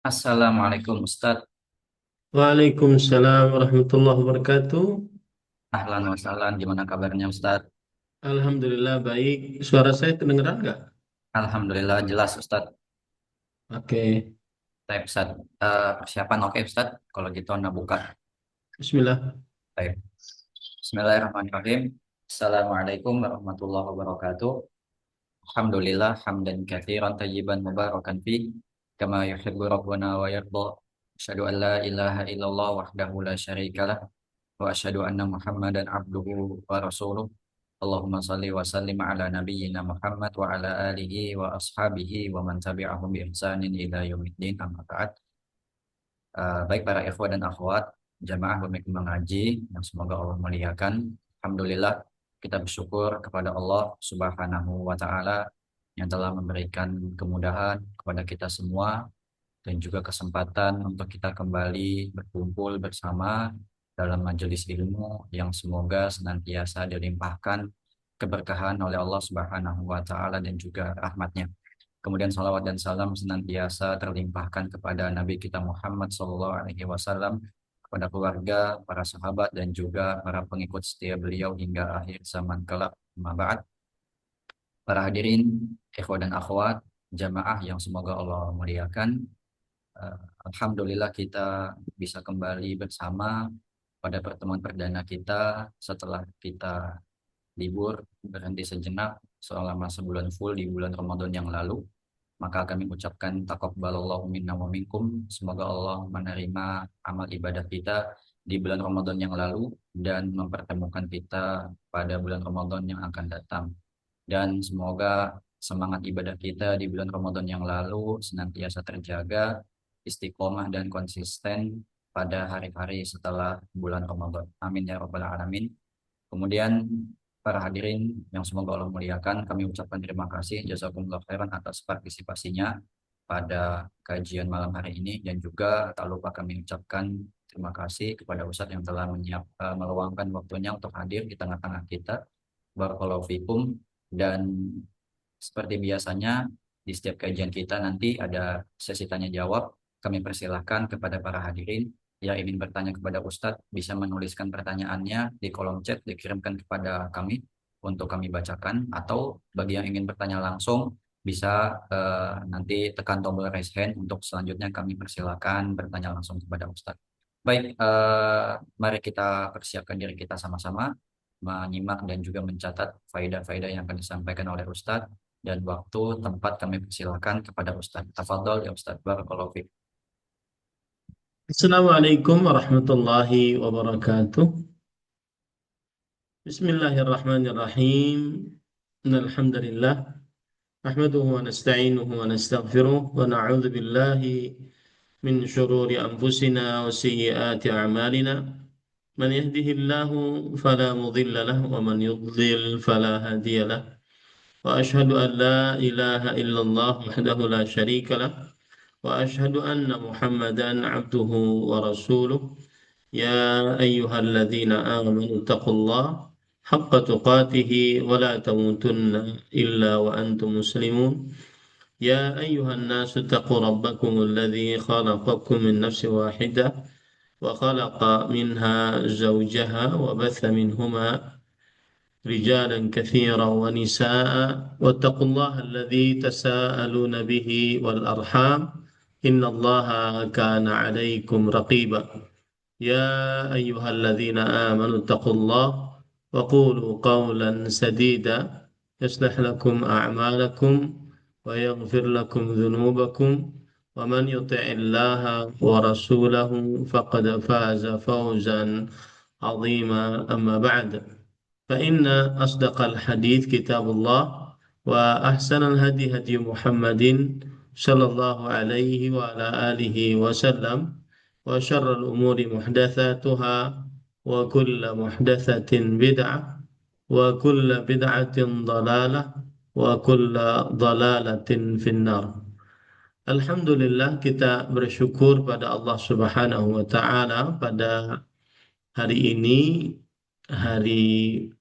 Assalamualaikum Ustadz. Waalaikumsalam warahmatullahi wabarakatuh. Ahlan wa sahlan. Gimana kabarnya Ustadz? Alhamdulillah baik. Suara saya kedengeran nggak? Alhamdulillah jelas Ustadz. Oke. Baik Ustadz. Persiapan oke Ustadz. Kalau gitu Anda buka. Bismillah. Baik. Bismillahirrahmanirrahim. Assalamualaikum warahmatullahi wabarakatuh. Alhamdulillah hamdan katsiran tayyiban mubarakan fi kama yuhibbu rabbuna wa yarda. Asyhadu an la ilaha illallah wahdahu la syarikalah wa asyhadu anna Muhammadan abduhu wa rasuluh. Allahumma salli wa sallim ala nabiyyina Muhammad wa ala alihi wa ashabihi wa man tabi'ahum bi ihsanin ila yaumiddin amma ba'd. Baik para ikhwah dan akhwat jamaah pemimpin mengaji yang semoga Allah muliakan. Alhamdulillah kita bersyukur kepada Allah Subhanahu wa taala yang telah memberikan kemudahan kepada kita semua dan juga kesempatan untuk kita kembali berkumpul bersama dalam majelis ilmu yang semoga senantiasa dilimpahkan keberkahan oleh Allah Subhanahu wa taala dan juga rahmatnya. Kemudian salawat dan salam senantiasa terlimpahkan kepada Nabi kita Muhammad SAW, kepada keluarga, para sahabat dan juga para pengikut setia beliau hingga akhir zaman kelak. Amma ba'd. Para hadirin, ikhwah dan akhwat, jamaah yang semoga Allah muliakan. Eh, Alhamdulillah kita bisa kembali bersama pada pertemuan perdana kita setelah kita libur berhenti sejenak selama sebulan full di bulan Ramadan yang lalu. Maka kami ucapkan taqabbalallahu minna wa minkum. Semoga Allah menerima amal ibadah kita di bulan Ramadan yang lalu dan mempertemukan kita pada bulan Ramadan yang akan datang. Dan semoga semangat ibadah kita di bulan Ramadan yang lalu senantiasa terjaga, istiqomah dan konsisten pada hari-hari setelah bulan Ramadan. Amin ya rabbal alamin. Kemudian para hadirin yang semoga Allah muliakan, kami ucapkan terima kasih jazakumullah khairan atas partisipasinya pada kajian malam hari ini dan juga tak lupa kami ucapkan terima kasih kepada Ustadz yang telah meluangkan waktunya untuk hadir di tengah-tengah kita. Barakallahu fikum. Dan seperti biasanya di setiap kajian kita nanti ada sesi tanya jawab. Kami persilahkan kepada para hadirin yang ingin bertanya kepada Ustadz bisa menuliskan pertanyaannya di kolom chat dikirimkan kepada kami untuk kami bacakan, atau bagi yang ingin bertanya langsung bisa nanti tekan tombol raise hand untuk selanjutnya kami persilahkan bertanya langsung kepada Ustadz. Baik, mari kita persiapkan diri kita sama-sama menyimak dan juga mencatat faedah-faedah yang akan disampaikan oleh Ustadz, dan waktu tempat kami persilakan kepada Ustadz. Tafadhol ya Ustadz. Barakallahu fiik. Assalamualaikum warahmatullahi wabarakatuh. Bismillahirrahmanirrahim. Innalhamdalillah. Nahmaduhu wa nasta'inuhu wa nastaghfiruh wa na'udzu billahi min syururi anfusina wa sayyiati a'malina. Man yahdihillahu fala mudilla lahu wa man yudlil fala hadiya lahu. وأشهد أن لا إله إلا الله وحده لا شريك له وأشهد أن محمدا عبده ورسوله يا أيها الذين آمنوا اتقوا الله حق تقاته ولا تموتن إلا وأنتم مسلمون يا أيها الناس اتقوا ربكم الذي خلقكم من نفس واحدة وخلق منها زوجها وبث منهما رجالا كثيرا ونساء واتقوا الله الذي تساءلون به والأرحام إن الله كان عليكم رقيبا يا أيها الذين آمنوا اتقوا الله وقولوا قولا سديدا يصلح لكم أعمالكم ويغفر لكم ذنوبكم ومن يطع الله ورسوله فقد فاز فوزا عظيما أما بعد فإن أصدق الحديث كتاب الله وأحسن الهدي هدي محمد صلى الله عليه وعلى آله وسلم وشر الأمور محدثاتها وكل محدثة بدعة وكل بدعة ضلالة وكل ضلالة في النار. Alhamdulillah kita bersyukur pada Allah Subhanahu wa taala pada hari ini, hari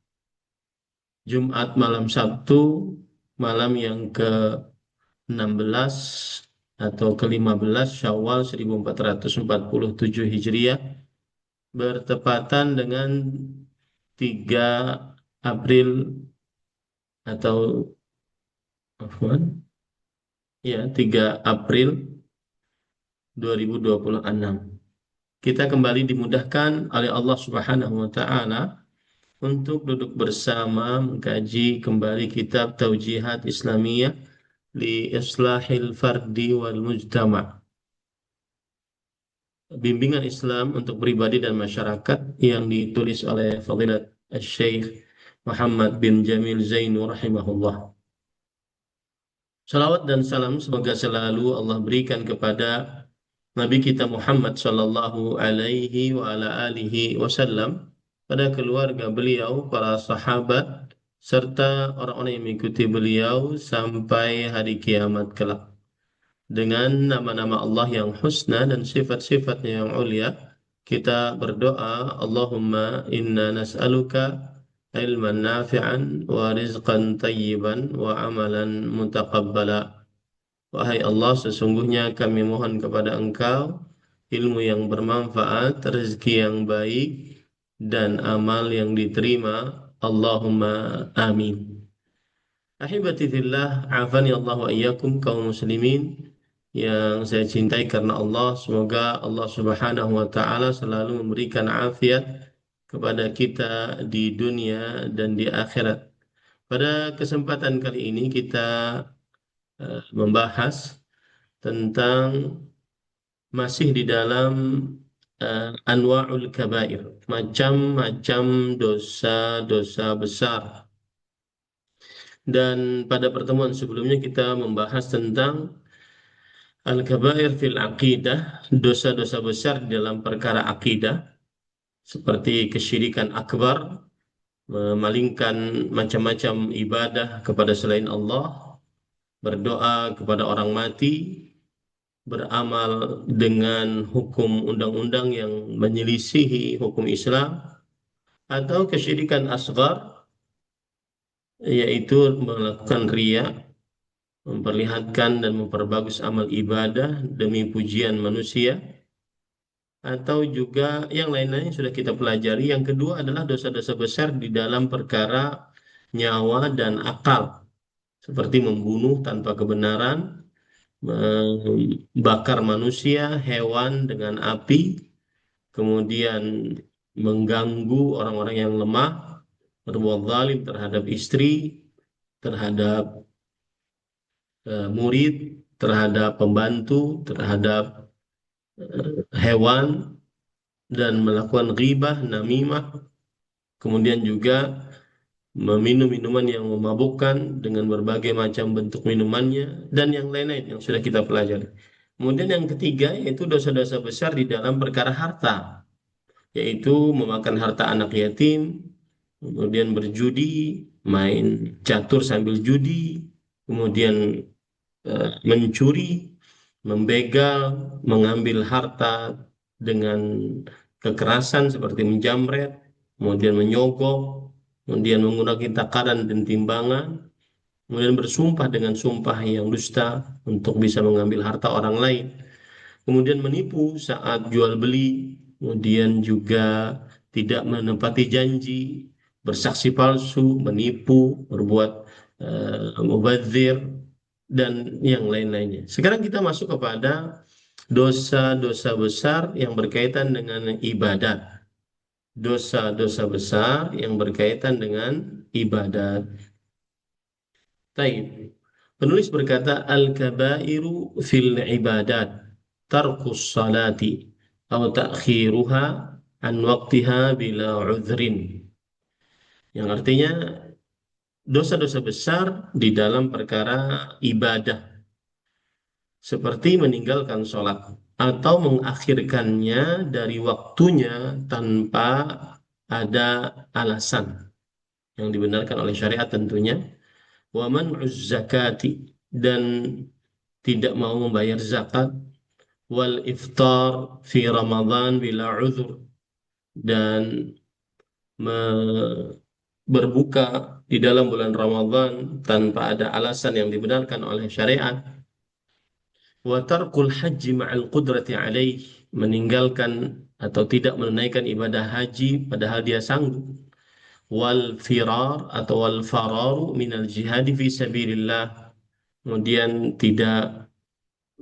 Jumat malam Sabtu, malam yang ke-16 atau ke-15 Syawal 1447 Hijriah bertepatan dengan 3 April atau afwan, ya 3 April 2026. Kita kembali dimudahkan oleh Allah Subhanahu wa taala untuk duduk bersama mengkaji kembali kitab Taujihat Islamiyah li Islahil Fardi wal Mujtama'. Bimbingan Islam untuk pribadi dan masyarakat yang ditulis oleh Fadilat Syekh Muhammad bin Jamil Zainu rahimahullah. Salawat dan salam semoga selalu Allah berikan kepada Nabi kita Muhammad sallallahu alaihi wa ala alihi wasallam, pada keluarga beliau, para sahabat, serta orang-orang yang mengikuti beliau sampai hari kiamat kelak. Dengan nama-nama Allah yang husna dan sifat-sifatnya yang ulia, kita berdoa, Allahumma inna nas'aluka ilman nafi'an wa rizqan tayyiban wa amalan mutaqabbala. Wahai Allah, sesungguhnya kami mohon kepada Engkau ilmu yang bermanfaat, rezeki yang baik, dan amal yang diterima. Allahumma amin. Ahibati fillah, afani Allah wa iyyakum kaum muslimin yang saya cintai karena Allah. Semoga Allah Subhanahu wa taala selalu memberikan afiat kepada kita di dunia dan di akhirat. Pada kesempatan kali ini kita membahas tentang masih di dalam anwa'ul kabair, macam-macam dosa-dosa besar. Dan pada pertemuan sebelumnya kita membahas tentang al-kabair fil aqidah, dosa-dosa besar di dalam perkara akidah, seperti kesyirikan akbar, memalingkan macam-macam ibadah kepada selain Allah, berdoa kepada orang mati, beramal dengan hukum undang-undang yang menyelisihi hukum Islam, atau kesyirikan asghar, yaitu melakukan riya, memperlihatkan dan memperbagus amal ibadah demi pujian manusia, atau juga yang lain-lain yang sudah kita pelajari. Yang kedua adalah dosa-dosa besar di dalam perkara nyawa dan akal, seperti membunuh tanpa kebenaran, membakar manusia, hewan dengan api, kemudian mengganggu orang-orang yang lemah, berbuat zalim terhadap istri, terhadap murid, terhadap pembantu, terhadap hewan, dan melakukan ghibah, namimah, kemudian juga meminum minuman yang memabukkan dengan berbagai macam bentuk minumannya, dan yang lain-lain yang sudah kita pelajari. Kemudian yang ketiga yaitu dosa-dosa besar di dalam perkara harta, yaitu memakan harta anak yatim, kemudian berjudi, main catur sambil judi, kemudian mencuri, membegal, mengambil harta dengan kekerasan seperti menjamret, kemudian menyogok, kemudian menggunakan takaran dan timbangan, kemudian bersumpah dengan sumpah yang dusta untuk bisa mengambil harta orang lain, kemudian menipu saat jual beli, kemudian juga tidak menepati janji, bersaksi palsu, menipu, berbuat mubadzir, dan yang lain-lainnya. Sekarang kita masuk kepada dosa-dosa besar yang berkaitan dengan ibadat. Dosa-dosa besar yang berkaitan dengan ibadat. Taib. Penulis berkata, al-kabairu fil ibadat tarkus salati atau ta'khiruha an waqtiha bila udhrin. Yang artinya dosa-dosa besar di dalam perkara ibadah, seperti meninggalkan sholat atau mengakhirkannya dari waktunya tanpa ada alasan yang dibenarkan oleh syariat tentunya. Wa man'uz zakati, dan tidak mau membayar zakat, wal iftar fi Ramadan bila uzur, dan berbuka di dalam bulan Ramadan tanpa ada alasan yang dibenarkan oleh syariat. Wa tarkul haji ma'al qudrati alaih, meninggalkan atau tidak menunaikan ibadah haji padahal dia sanggup. Wal firar atau wal fararu minal jihadi fi sabilillah, kemudian tidak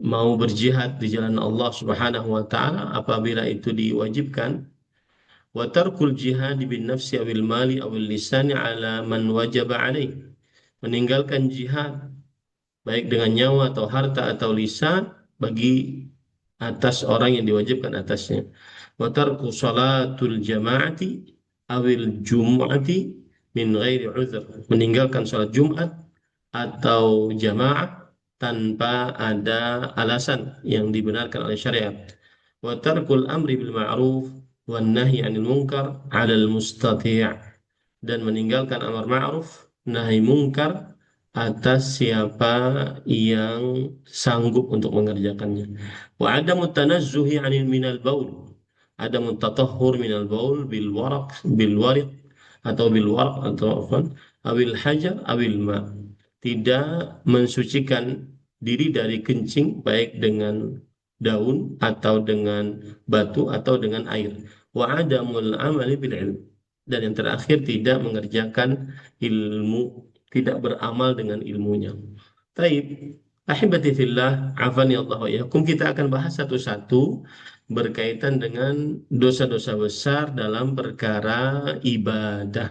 mau berjihad di jalan Allah Subhanahu wa taala apabila itu diwajibkan. Wa tarkul jihad bin nafsi awil mali awil lisani ala man wajaba alaih, meninggalkan jihad baik dengan nyawa atau harta atau lisan bagi atas orang yang diwajibkan atasnya. Wa tarku salatul jama'ati awil jum'ati min ghairi uzr, meninggalkan salat Jumat atau jamaah tanpa ada alasan yang dibenarkan oleh syariat. Wa tarkul amri bil ma'ruf wan nahyi 'anil munkar 'alal mustati', dan meninggalkan amar ma'ruf nahi mungkar atas siapa yang sanggup untuk mengerjakannya. Wa adamu tanazzuhi 'anil minal baul, adamu tatahhur minal baul bil waraq atau bil waraq atau afwan awil hajar awil ma, tidak mensucikan diri dari kencing baik dengan daun atau dengan batu atau dengan air. Wa adamul amali bil ilm, dan yang terakhir tidak mengerjakan ilmu, tidak beramal dengan ilmunya. Taib, ahibati fillah, afani Allah wa iyyakum, kita akan bahas satu-satu berkaitan dengan dosa-dosa besar dalam perkara ibadah.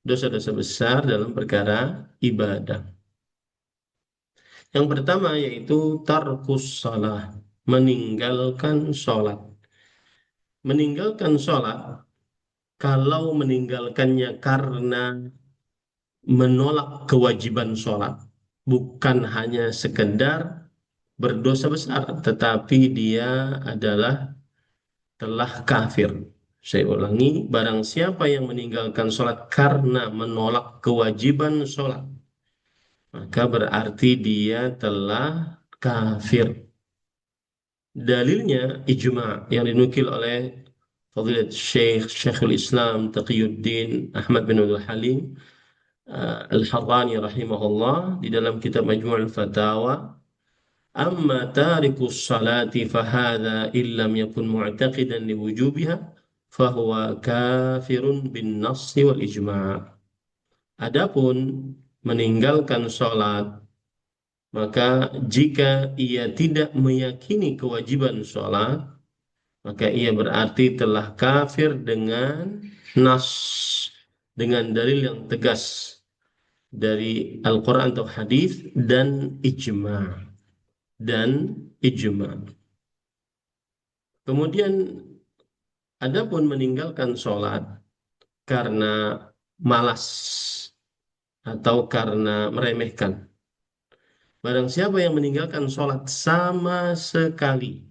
Dosa-dosa besar dalam perkara ibadah. Yang pertama yaitu tarkus salah, meninggalkan sholat. Meninggalkan sholat, kalau meninggalkannya karena menolak kewajiban sholat, bukan hanya sekedar berdosa besar, tetapi dia adalah telah kafir. Saya ulangi, barang siapa yang meninggalkan sholat karena menolak kewajiban sholat, maka berarti dia telah kafir. Dalilnya ijma yang dinukil oleh Fadilat Syekhul Islam Taqiyuddin Ahmad bin Abdul Halim Al-Harrani rahimahullah di dalam kitab Majmu'ul Fatawa, amma tarikus salati fahadha illam yakun mu'taqidan liwujubiha fahuwa kafirun bin nassi wal ijma'. Adapun meninggalkan salat, maka jika ia tidak meyakini kewajiban sholat, maka ia berarti telah kafir dengan nas, dengan dalil yang tegas dari Al-Quran atau hadis dan ijma. Kemudian adapun meninggalkan sholat karena malas atau karena meremehkan, barang siapa yang meninggalkan sholat sama sekali,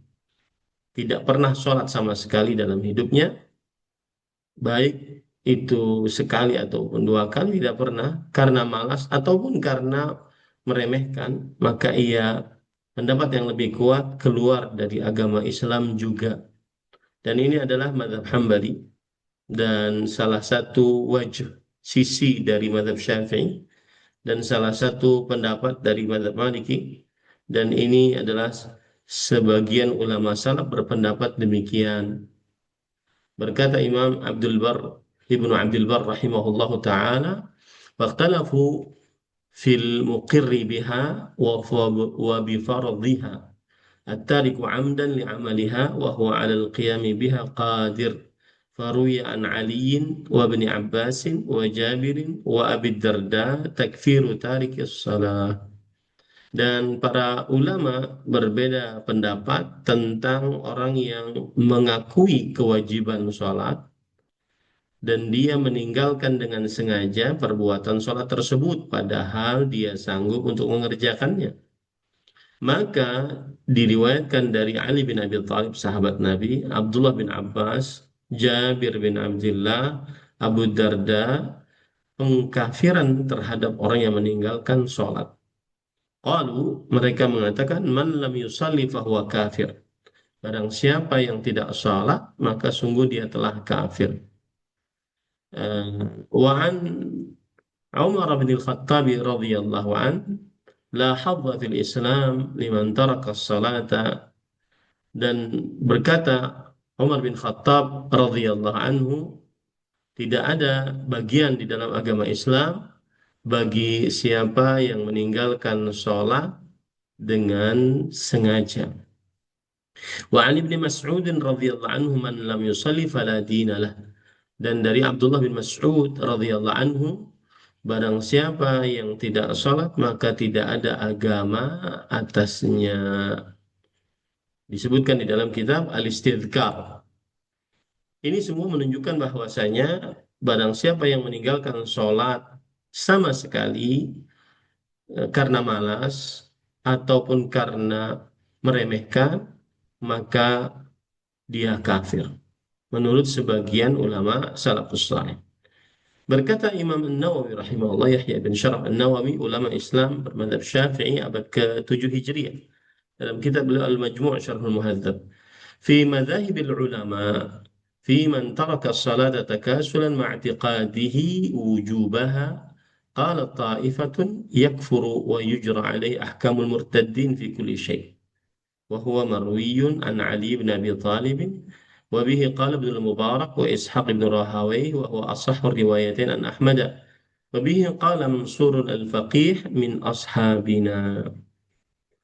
tidak pernah sholat sama sekali dalam hidupnya, baik itu sekali ataupun dua kali tidak pernah, karena malas ataupun karena meremehkan, maka ia pendapat yang lebih kuat keluar dari agama Islam juga. Dan ini adalah mazhab Hambali dan salah satu wajh sisi dari mazhab Syafi'i dan salah satu pendapat dari mazhab Maliki, dan ini adalah sebagian ulama salaf berpendapat demikian. Berkata Imam Ibnu Abdul Bar rahimahullahu taala, "Waqtalafu fil muqirri biha wa bi fardhiha at-tariku 'amdan li'amaliha wa huwa 'ala al-qiyam biha qadir." فروي عن علي وابن عباس وجابر وأبي الدرداء تكفير تارك الصلاة. Dan para ulama berbeda pendapat tentang orang yang mengakui kewajiban sholat dan dia meninggalkan dengan sengaja perbuatan sholat tersebut padahal dia sanggup untuk mengerjakannya. Maka diriwayatkan dari Ali bin Abi Thalib sahabat Nabi, Abdullah bin Abbas, Jabir bin Abdullah, Abu Darda, pengkafiran terhadap orang yang meninggalkan sholat. Qalu, mereka mengatakan, man lam yusalli fahuwa kafir. Barang siapa yang tidak sholat, maka sungguh dia telah kafir. Wa an Umar bin Al-Khattab radhiyallahu an, la hadza fil Islam liman taraka salata, dan berkata Umar bin Khattab radhiyallahu anhu, tidak ada bagian di dalam agama Islam bagi siapa yang meninggalkan sholat dengan sengaja. Wa an Ibnu Mas'ud radhiyallahu anhu, man lam yusalli fala dina lah. Dan dari Abdullah bin Mas'ud radhiyallahu anhu, barang siapa yang tidak sholat maka tidak ada agama atasnya. Disebutkan di dalam kitab Al-Istidhkar. Ini semua menunjukkan bahwasanya barang siapa yang meninggalkan sholat sama sekali karena malas ataupun karena meremehkan, maka dia kafir menurut sebagian ulama salafus saleh. Berkata Imam An-Nawawi rahimahullah, Yahya bin Syaraf An-Nawawi, ulama Islam bermadzhab Syafi'i abad ke-7 Hijriah, dalam kitab beliau Al-Majmu' Syarhul Muhadzab, fi madzahibil ulama fi man taraka as-salata takasulan ma'tiqadihi wujubaha, qala ta'ifatun yakfuru wa yujra alaihi ahkamul murtaddin fi kulli syai'. وهو مروي عن علي بن أبي طالب، وبه قال ابن المبارك وإسحاق بن راهويه، وهو أصح الروايتين عن أحمد، وبه قال منصور الفقيه من أصحابنا.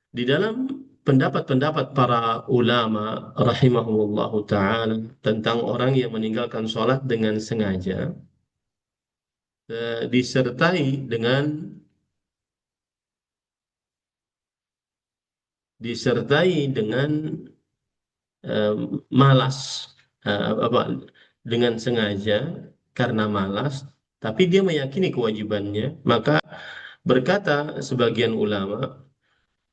Di dalam pendapat-pendapat para ulama rahimahumullahu ta'ala tentang orang yang meninggalkan sholat dengan sengaja, disertai dengan disertai dengan malas, apa, dengan sengaja karena malas, tapi dia meyakini kewajibannya, maka berkata sebagian ulama,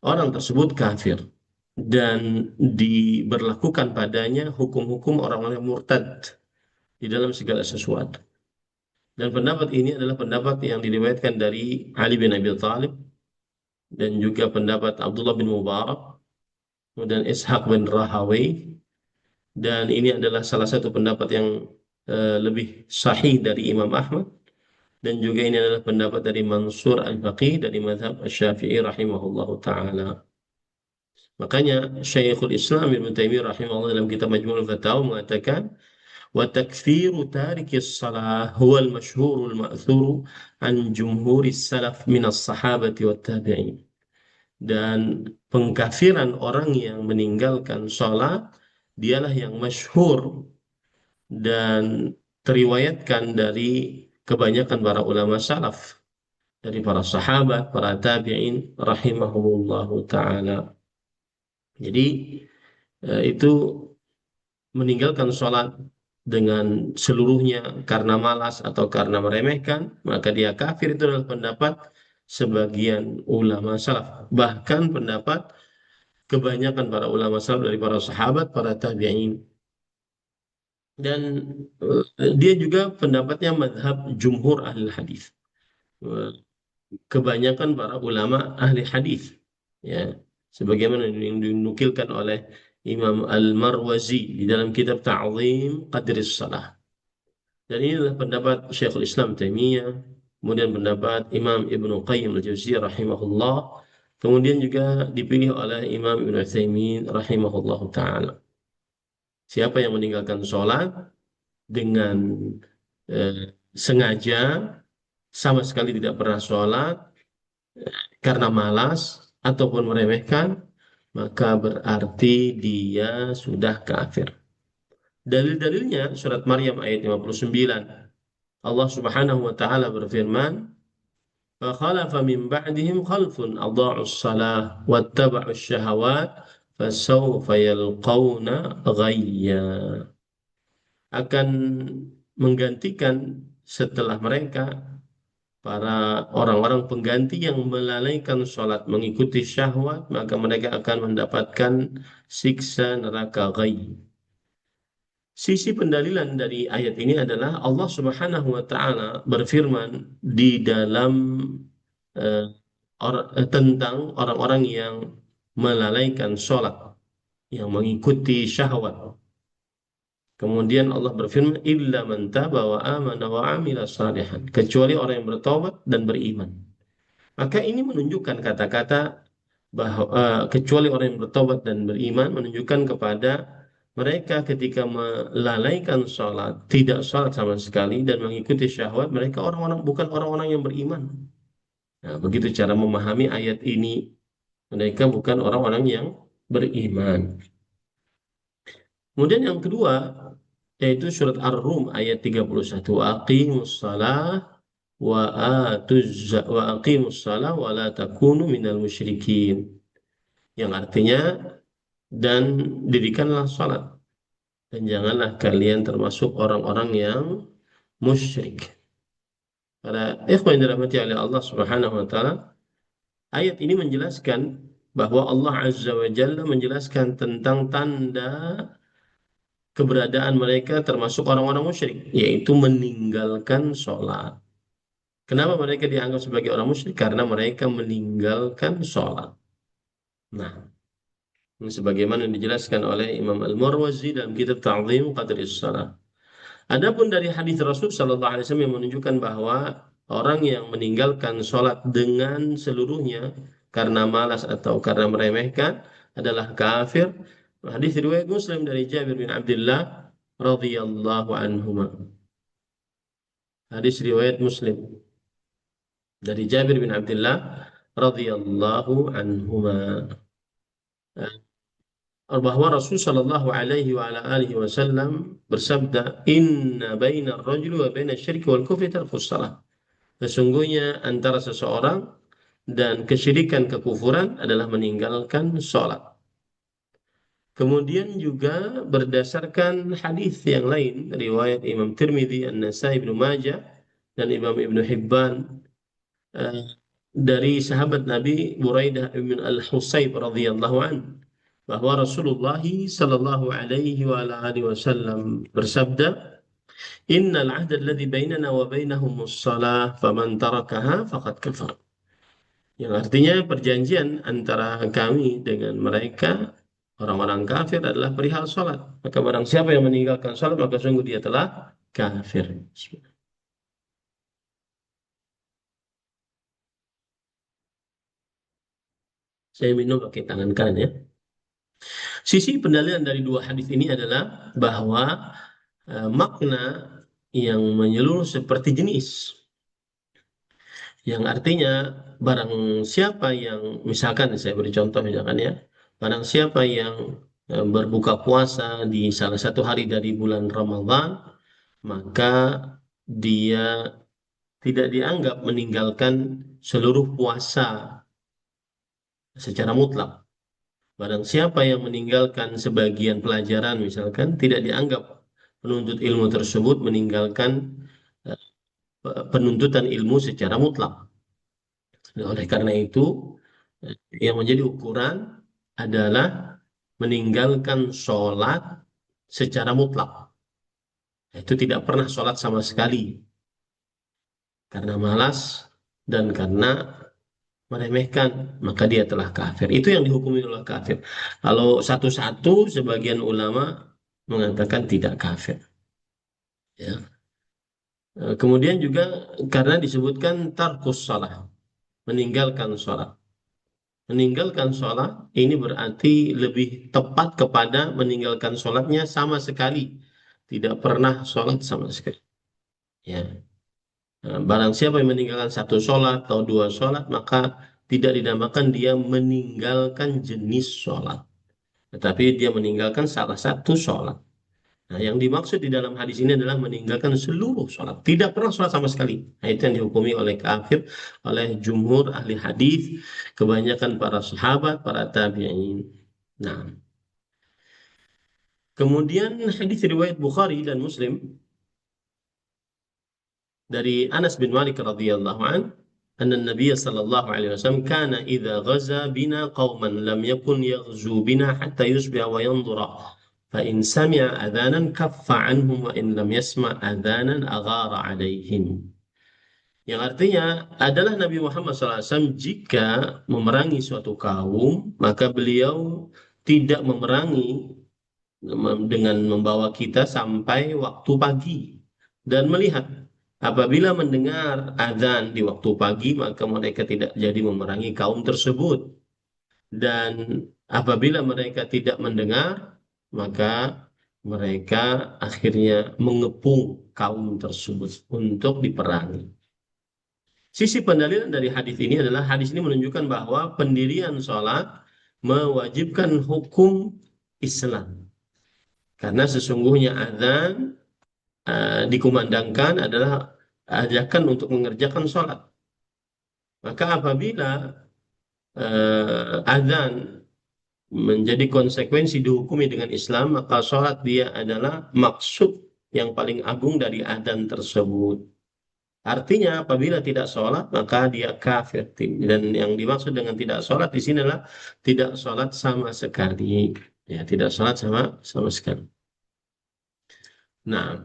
orang tersebut kafir dan diberlakukan padanya hukum-hukum orang-orang yang murtad di dalam segala sesuatu. Dan pendapat ini adalah pendapat yang diriwayatkan dari Ali bin Abi Thalib dan juga pendapat Abdullah bin Mubarak dan Ishaq bin Rahawai. Dan ini adalah salah satu pendapat yang lebih sahih dari Imam Ahmad, dan juga ini adalah pendapat dari Mansur al-Faqih dari mazhab Syafi'i rahimahullahu ta'ala. Makanya Syekhul Islam Ibnu Taimiyah rahimahullah dalam kitab Majmu'ul Fatawa mengatakan, wa takfiru tarikis salah huwa al-masyhurul ma'thuru an jumhuris salaf minas sahabati wat tabi'in. Dan pengkafiran orang yang meninggalkan sholat dialah yang masyhur dan teriwayatkan dari kebanyakan para ulama salaf, dari para sahabat, para tabi'in rahimahumullahu ta'ala. Jadi itu meninggalkan sholat dengan seluruhnya karena malas atau karena meremehkan, maka dia kafir. Itu adalah pendapat sebagian ulama salaf, bahkan pendapat kebanyakan para ulama salaf dari para sahabat, para tabi'in. Dan dia juga pendapatnya madhab jumhur ahli hadis, kebanyakan para ulama ahli hadis, ya, sebagaimana yang dinukilkan oleh Imam Al-Marwazi di dalam kitab Ta'zim Qadris Salah. Dan ini adalah pendapat Syekhul Islam Taimiyah, kemudian pendapat Imam Ibnu Qayyim Al-Jauziyah rahimahullah, kemudian juga dipilih oleh Imam Ibnu Utsaimin rahimahullah ta'ala. Siapa yang meninggalkan sholat dengan sengaja, sama sekali tidak pernah sholat karena malas ataupun meremehkan, maka berarti dia sudah kafir. Dalil-dalilnya surat Maryam ayat 59. Allah Subhanahu wa taala berfirman, فَخَلَفَ مِنْ بَعْدِهِمْ خَلْفٌ أَضَاعُوا الصَّلَاةَ وَاتَّبَعُوا الشَّهَوَاتِ فَسَوْفَ يَلْقَوْنَ غَيًّا. Akan menggantikan setelah mereka para orang-orang pengganti yang melalaikan sholat, mengikuti syahwat, maka mereka akan mendapatkan siksa neraka ghayy. Sisi pendalilan dari ayat ini adalah Allah Subhanahu wa taala berfirman di dalam eh, tentang orang-orang yang melalaikan sholat, yang mengikuti syahwat. Kemudian Allah berfirman, illa man taba wa amana wa amila salihan, kecuali orang yang bertobat dan beriman. Maka ini menunjukkan kata-kata bahwa kecuali orang yang bertobat dan beriman, menunjukkan kepada mereka ketika melalaikan sholat, tidak sholat sama sekali dan mengikuti syahwat, mereka orang-orang bukan orang-orang yang beriman. Nah, begitu cara memahami ayat ini. Mereka bukan orang-orang yang beriman. Kemudian yang kedua, yaitu surat Ar-Rum ayat 31. Aqimus salah wa aqimus salah wa la takunu minal musyrikin. Yang artinya, dan dirikanlah salat dan janganlah kalian termasuk orang-orang yang musyrik. Para ikhwan yang dirahmati oleh Allah Subhanahu wa taala, ayat ini menjelaskan bahwa Allah Azza wa Jalla menjelaskan tentang tanda keberadaan mereka termasuk orang-orang musyrik, yaitu meninggalkan sholat. Kenapa mereka dianggap sebagai orang musyrik? Karena mereka meninggalkan sholat. Nah, ini sebagaimana dijelaskan oleh Imam Al-Marwazi dalam kitab Ta'zim Qadris Shalah. Adapun dari hadis Rasul Sallallahu Alaihi Wasallam yang menunjukkan bahwa orang yang meninggalkan sholat dengan seluruhnya karena malas atau karena meremehkan adalah kafir. Hadis riwayat Muslim dari Jabir bin Abdullah radhiyallahu anhuma. Hadis riwayat Muslim dari Jabir bin Abdullah radhiyallahu anhuma. Bahwa Rasul Shallallahu Alaihi wa ala alihi Wasallam bersabda, Inna baina rajuli wa baina syirki wal kufri tarkus salah. Sesungguhnya antara seseorang dan kesyirikan kekufuran adalah meninggalkan sholat. Kemudian juga berdasarkan hadis yang lain, riwayat Imam Tirmidzi, An-Nasai, Ibnu Majah, dan Imam Ibnu Hibban, eh, dari sahabat Nabi Buraidah bin Al-Husayb radhiyallahu an, bahwa Rasulullah sallallahu alaihi wa ala alihi wasallam bersabda, Innal ahda alladhi bainana wa bainahum as-salah faman tarakaha faqad kafar. Yang artinya perjanjian antara kami dengan mereka orang-orang kafir adalah perihal salat. Maka barang siapa yang meninggalkan salat maka sungguh dia telah kafir. Saya minum pakai tangan kanan ya. Sisi pendalilan dari dua hadis ini adalah bahwa makna yang menyeluruh seperti jenis. Yang artinya barang siapa yang, misalkan saya beri contoh misalkan ya, barang siapa yang berbuka puasa di salah satu hari dari bulan Ramadan, maka dia tidak dianggap meninggalkan seluruh puasa secara mutlak. Barang siapa yang meninggalkan sebagian pelajaran misalkan, tidak dianggap penuntut ilmu tersebut meninggalkan eh, penuntutan ilmu secara mutlak. Nah, oleh karena itu, yang menjadi ukuran adalah meninggalkan sholat secara mutlak. Itu tidak pernah sholat sama sekali karena malas dan karena meremehkan, maka dia telah kafir. Itu yang dihukumi oleh kafir. Kalau satu-satu, sebagian ulama mengatakan tidak kafir. Ya. Kemudian juga karena disebutkan tarkus salah, meninggalkan sholat. Meninggalkan sholat ini berarti lebih tepat kepada meninggalkan sholatnya sama sekali. Tidak pernah sholat sama sekali. Ya. Barang siapa yang meninggalkan satu sholat atau dua sholat, maka tidak dinamakan dia meninggalkan jenis sholat. Tetapi dia meninggalkan salah satu sholat. Nah, yang dimaksud di dalam hadis ini adalah meninggalkan seluruh sholat. Tidak pernah sholat sama sekali. Nah, itu yang dihukumi oleh kafir, oleh jumhur ahli hadis, kebanyakan para sahabat, para tabi'in. Nah, kemudian hadis riwayat Bukhari dan Muslim dari Anas bin Malik radhiyallahu an, anna Nabi sallallahu alaihi wasallam kana idza ghaza bina qauman lam yakun yaghzu bina hatta yusbiha wa yanzura. Fa in sami'a adzanan kaffa anhum wa in lam yasma' adzanan aghara alaihim. Yang artinya adalah Nabi Muhammad SAW jika memerangi suatu kaum, maka beliau tidak memerangi dengan membawa kita sampai waktu pagi dan melihat Apabila mendengar azan di waktu pagi, maka mereka tidak jadi memerangi kaum tersebut. Dan apabila mereka tidak mendengar, maka mereka akhirnya mengepung kaum tersebut untuk diperangi. Sisi pendalilan dari hadis ini adalah hadis ini menunjukkan bahwa pendirian sholat mewajibkan hukum Islam. Karena sesungguhnya azan dikumandangkan adalah ajakan untuk mengerjakan sholat. Maka apabila azan menjadi konsekuensi dihukumi dengan Islam, maka sholat dia adalah maksud yang paling agung dari azan tersebut. Artinya apabila tidak sholat maka dia kafir. Dan yang dimaksud dengan tidak sholat di sini adalah tidak sholat sama sekali. Ya, tidak sholat sama sama sekali. Nah,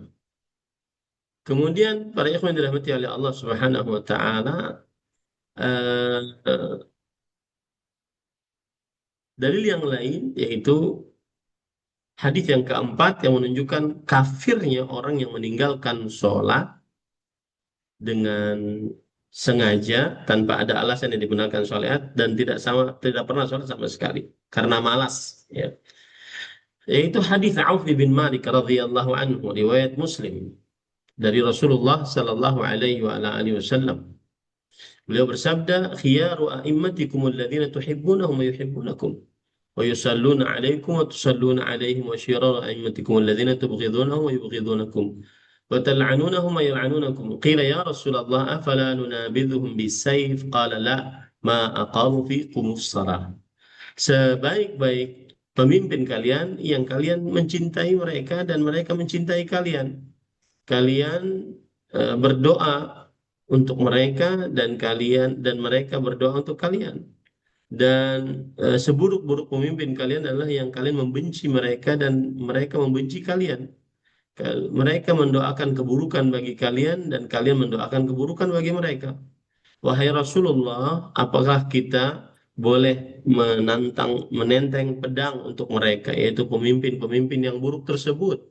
kemudian para ikhwan yang dirahmati oleh Allah Subhanahu wa taala, eh, eh, dalil yang lain yaitu hadis yang keempat yang menunjukkan kafirnya orang yang meninggalkan sholat dengan sengaja tanpa ada alasan yang dibenarkan sholat dan tidak pernah sholat sama sekali karena malas, ya. Yaitu hadis Auf bin Malik radhiyallahu anhu riwayat Muslim dari Rasulullah sallallahu alaihi wa ala alihi wasallam. Beliau bersabda, "Khiyaru a'immatikum alladhina tuhibbunahum wa yuhibbunakum wa yusalluna 'alaikum wa tusalluna 'alaihim wa syiraru a'immatikum alladhina tubghidunahum wa yubghidunakum wa tal'anunahum wa yal'anunakum." Qila ya Rasulullah afala nunabidhuhum bisayf? Qala la, ma aqamu fiikumus shalah. Sebaik-baik pemimpin kalian yang kalian mencintai mereka dan mereka mencintai kalian. Kalian berdoa untuk mereka dan mereka berdoa untuk kalian. Dan seburuk-buruk pemimpin kalian adalah yang kalian membenci mereka dan mereka membenci kalian. Mereka mendoakan keburukan bagi kalian dan kalian mendoakan keburukan bagi mereka. Wahai Rasulullah, apakah kita boleh menenteng pedang untuk mereka, yaitu pemimpin-pemimpin yang buruk tersebut?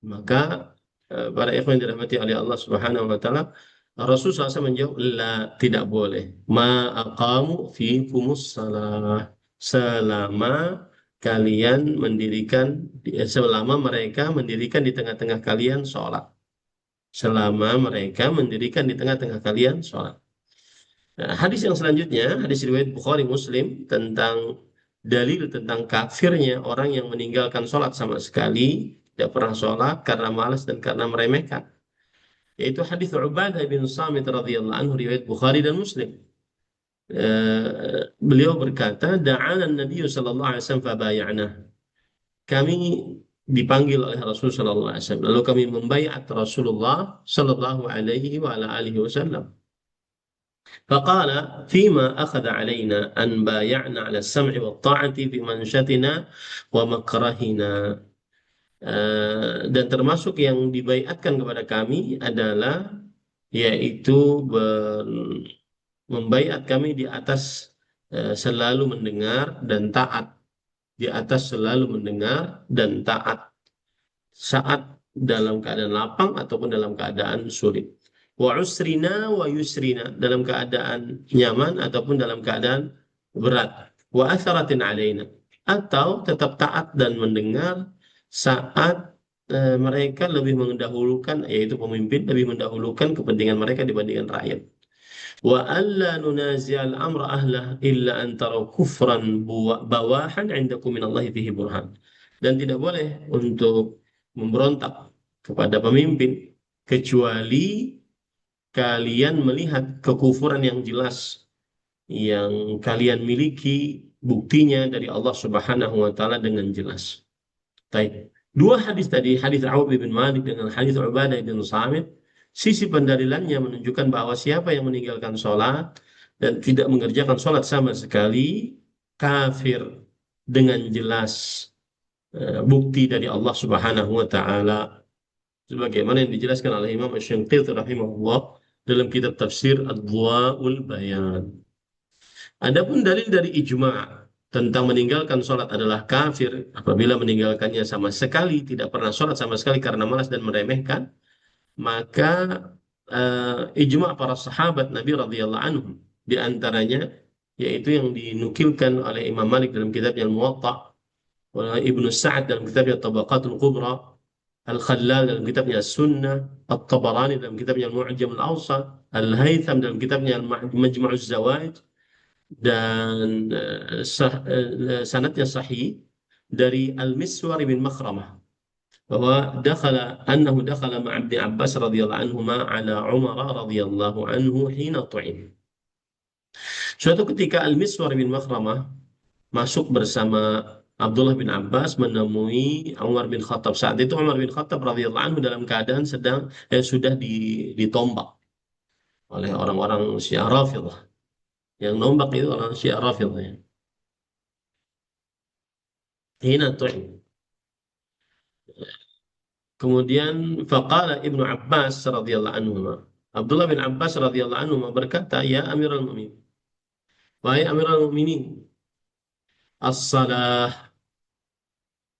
Maka para ikhwan yang dirahmati oleh Allah Subhanahu wa taala, Rasul SAW menjawab, la, tidak boleh. Ma aqamu fiikumus salah. Selama kalian selama mereka mendirikan di tengah-tengah kalian sholat. Selama mereka mendirikan di tengah-tengah kalian sholat. Nah, hadis yang selanjutnya, hadis riwayat Bukhari Muslim tentang dalil tentang kafirnya orang yang meninggalkan sholat sama sekali, tidak pernah sholat karena malas dan karena meremehkan. Yaitu hadis Ubadah bin Samit radhiyallahu anhu riwayat Bukhari dan Muslim. Beliau berkata, da'ana Nabi sallallahu alaihi wasallam fabaya'na. Kami dipanggil oleh Rasul sallallahu alaihi wasallam. Lalu kami membaiat Rasulullah sallallahu alaihi wa ala alihi wasallam. فقال فيما أخذ علينا أن بايعنا على السمع والطاعة في منشتنا ومكرهنا. Dan termasuk yang dibaiatkan kepada kami adalah yaitu membaiat kami di atas selalu mendengar dan taat, di atas selalu mendengar dan taat saat dalam keadaan lapang ataupun dalam keadaan sulit. Wa usrina wa yusrina, dalam keadaan nyaman ataupun dalam keadaan berat. Wa atharatin alaina, atau tetap taat dan mendengar saat mereka lebih mendahulukan, yaitu pemimpin lebih mendahulukan kepentingan mereka dibandingkan rakyat. Wa alla nunazi'al amra ahlah illa an taraw kufran bawahan 'indakum minallahi fihi burhan. Dan tidak boleh untuk memberontak kepada pemimpin kecuali kalian melihat kekufuran yang jelas yang kalian miliki buktinya dari Allah Subhanahu wa taala dengan jelas. Baik. Dua hadis tadi, hadis Auf bin Malik dengan hadis Ubadah bin Samit, sisi pendalilannya menunjukkan bahwa siapa yang meninggalkan sholat dan tidak mengerjakan sholat sama sekali, kafir dengan jelas. Bukti dari Allah Subhanahu wa taala sebagaimana yang dijelaskan oleh Imam Asy-Syanqiti rahimahullah dalam kitab tafsir Adwaul Bayan. Adapun dalil dari ijma' tentang meninggalkan sholat adalah kafir apabila meninggalkannya sama sekali, tidak pernah sholat sama sekali karena malas dan meremehkan, maka ijma' para sahabat Nabi radhiyallahu anhum di antaranya yaitu yang dinukilkan oleh Imam Malik dalam kitabnya Al-Muwatta, oleh Ibnu Sa'ad dalam kitabnya Tabaqatul Kubra, Al-Khallal dalam kitabnya As-Sunnah, At-Tabarani dalam kitabnya Al-Mu'jam Al-Awsat, Al-Haytham dalam kitabnya Al-Majmu'uz Zawaid, dan sanadnya sahih dari Al-Miswar bin Makhramah bahwa dakhala ma'a Ibnu Abbas radhiyallahu anhuma ala Umar radhiyallahu anhu hina tu'in. Suatu ketika Al-Miswar bin Makhramah masuk bersama Abdullah bin Abbas menemui Umar bin Khattab. Saat itu Umar bin Khattab radhiyallahu anhu dalam keadaan sudah ditombak oleh orang-orang Syiah Rafidhah. Yang nombak itu orang Syiah Rafidhah ya. Hina tu'in. Kemudian faqala Ibnu Abbas radhiyallahu anhu. Abdullah bin Abbas radhiyallahu anhu berkata, "Ya Amirul Mukminin, wahai Amirul Mukminin, as-salah,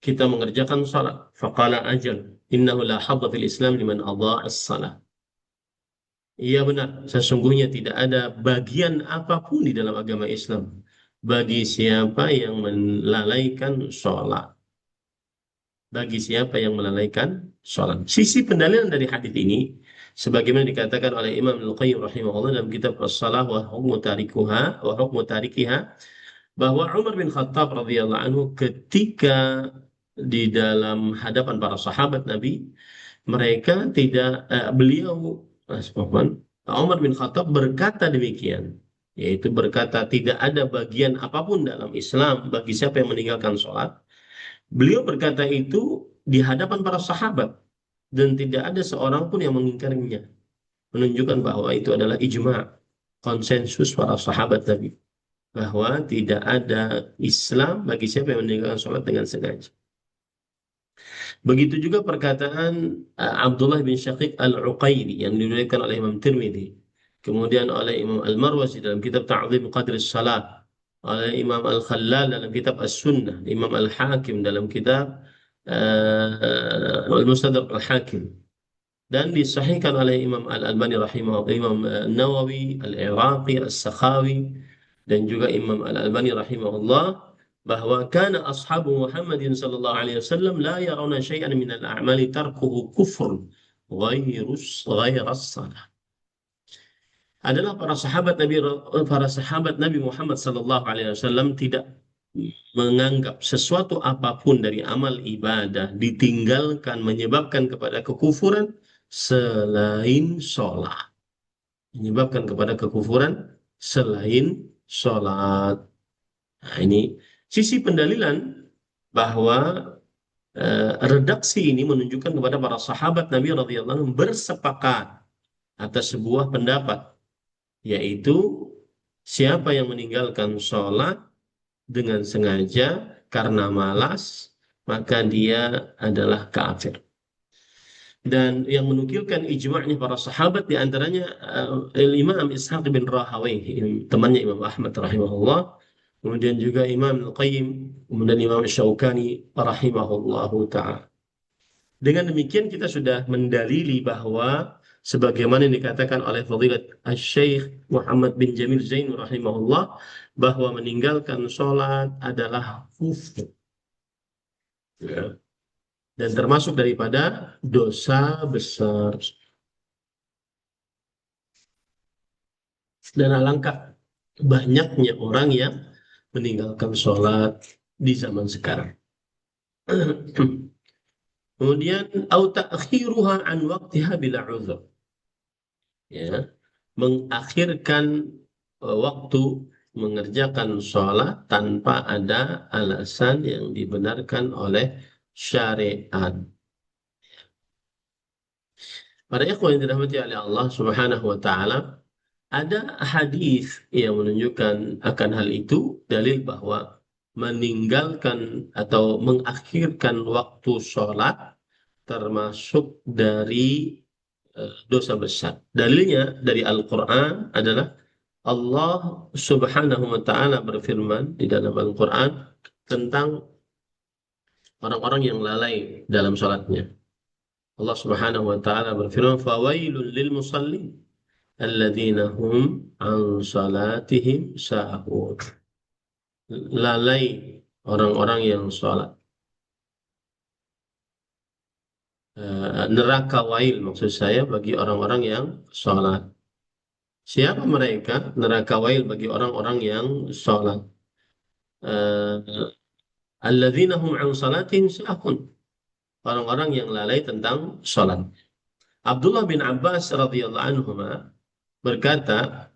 kita mengerjakan salat." Faqala ajal, innahu la hadza fil Islam liman adha'a as-salah. Iya benar, sesungguhnya tidak ada bagian apapun di dalam agama Islam bagi siapa yang melalaikan sholat. Bagi siapa yang melalaikan sholat. Sisi pendalilan dari hadis ini, sebagaimana dikatakan oleh Imam Al-Qayyim rahimahullah dalam kitab As-Salah wa Hukmu Tarikuha wa Hukmu Tarikiha, bahwa Umar bin Khattab radhiyallahu anhu ketika di dalam hadapan para sahabat Nabi, mereka tidak beliau Umar bin Khattab berkata demikian, yaitu berkata tidak ada bagian apapun dalam Islam bagi siapa yang meninggalkan sholat. Beliau berkata itu di hadapan para sahabat dan tidak ada seorang pun yang mengingkarinya, menunjukkan bahwa itu adalah ijma', konsensus para sahabat Nabi, bahwa tidak ada Islam bagi siapa yang meninggalkan sholat dengan sengaja. Begitu juga perkataan Abdullah bin Syaqiq Al-Uqaili yang diriwayatkan oleh Imam Tirmidzi, kemudian oleh Imam Al-Marwazi dalam kitab Ta'zim Qadri Salat, oleh Imam Al-Khallal dalam kitab As-Sunnah, Imam Al-Hakim dalam kitab Al-Mustadrak Al-Hakim, dan disahihkan oleh Imam Al-Albani rahimahullah, Imam Nawawi, Al-Iraqi, As-Sakhawi, dan juga Imam Al-Albani rahimahullah, bahwa kana ashabu Muhammadin sallallahu alaihi wasallam la yarawna syai'an min al-a'mali tarkuhu kufr ghairas salah. Adalah para sahabat Nabi Muhammad sallallahu alaihi wasallam tidak menganggap sesuatu apapun dari amal ibadah ditinggalkan menyebabkan kepada kekufuran selain sholat. Menyebabkan kepada kekufuran selain sholat. Nah, ini sisi pendalilan bahwa redaksi ini menunjukkan kepada para sahabat Nabi radhiyallahu anhu bersepakat atas sebuah pendapat, yaitu siapa yang meninggalkan sholat dengan sengaja karena malas, maka dia adalah kafir. Dan yang menukilkan ijma'nya para sahabat diantaranya Imam Ishaq bin Rahawayh, temannya Imam Ahmad rahimahullah, kemudian juga Imam Al-Qayyim, kemudian Imam Syaukani rahimahullahu ta'ala. Dengan demikian kita sudah mendalili bahwa sebagaimana yang dikatakan oleh Fadilat Asy-Syaikh Muhammad bin Jamil Zain rahimahullah, bahwa meninggalkan sholat adalah kufur. Ya. Dan termasuk daripada dosa besar. Dan alangkah banyaknya orang yang meninggalkan sholat di zaman sekarang. Kemudian au ta'khiruha an waqtiha bila uzur. Ya, mengakhirkan waktu mengerjakan sholat tanpa ada alasan yang dibenarkan oleh syariat. Para ikhwan yang dirahmati oleh Allah Subhanahu wa taala, ada hadis yang menunjukkan akan hal itu, dalil bahwa meninggalkan atau mengakhirkan waktu sholat termasuk dari dosa besar. Dalilnya dari Al-Quran adalah Allah Subhanahu wa taala berfirman di dalam Al-Quran tentang orang-orang yang lalai dalam sholatnya. Allah Subhanahu wa taala berfirman, "Fawailul lil musallin alladzina hum an salatihim sahun." Lalai orang-orang yang sholat. Neraka wail maksud saya bagi orang-orang yang sholat. Siapa mereka? Neraka wail bagi orang-orang yang sholat. Eh, Alladzina hum an salatihim sahun. Orang-orang yang lalai tentang sholat. Abdullah bin Abbas radhiyallahu anhu berkata,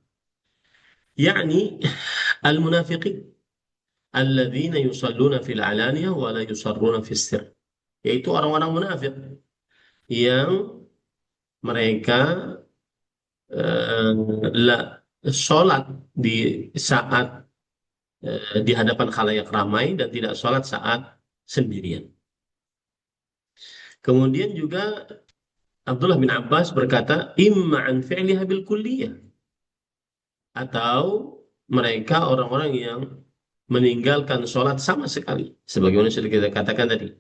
yakni al-munafiqin alladzina yusalluna fil alaniyah wa la yusarruna fis sir. Yaitu orang-orang munafik yang mereka eh, la, sholat di saat di hadapan khalayak ramai dan tidak sholat saat sendirian. Kemudian juga Abdullah bin Abbas berkata, imma an fi'liha bil kulliyah, atau mereka orang-orang yang meninggalkan sholat sama sekali, sebagaimana sudah kita katakan tadi.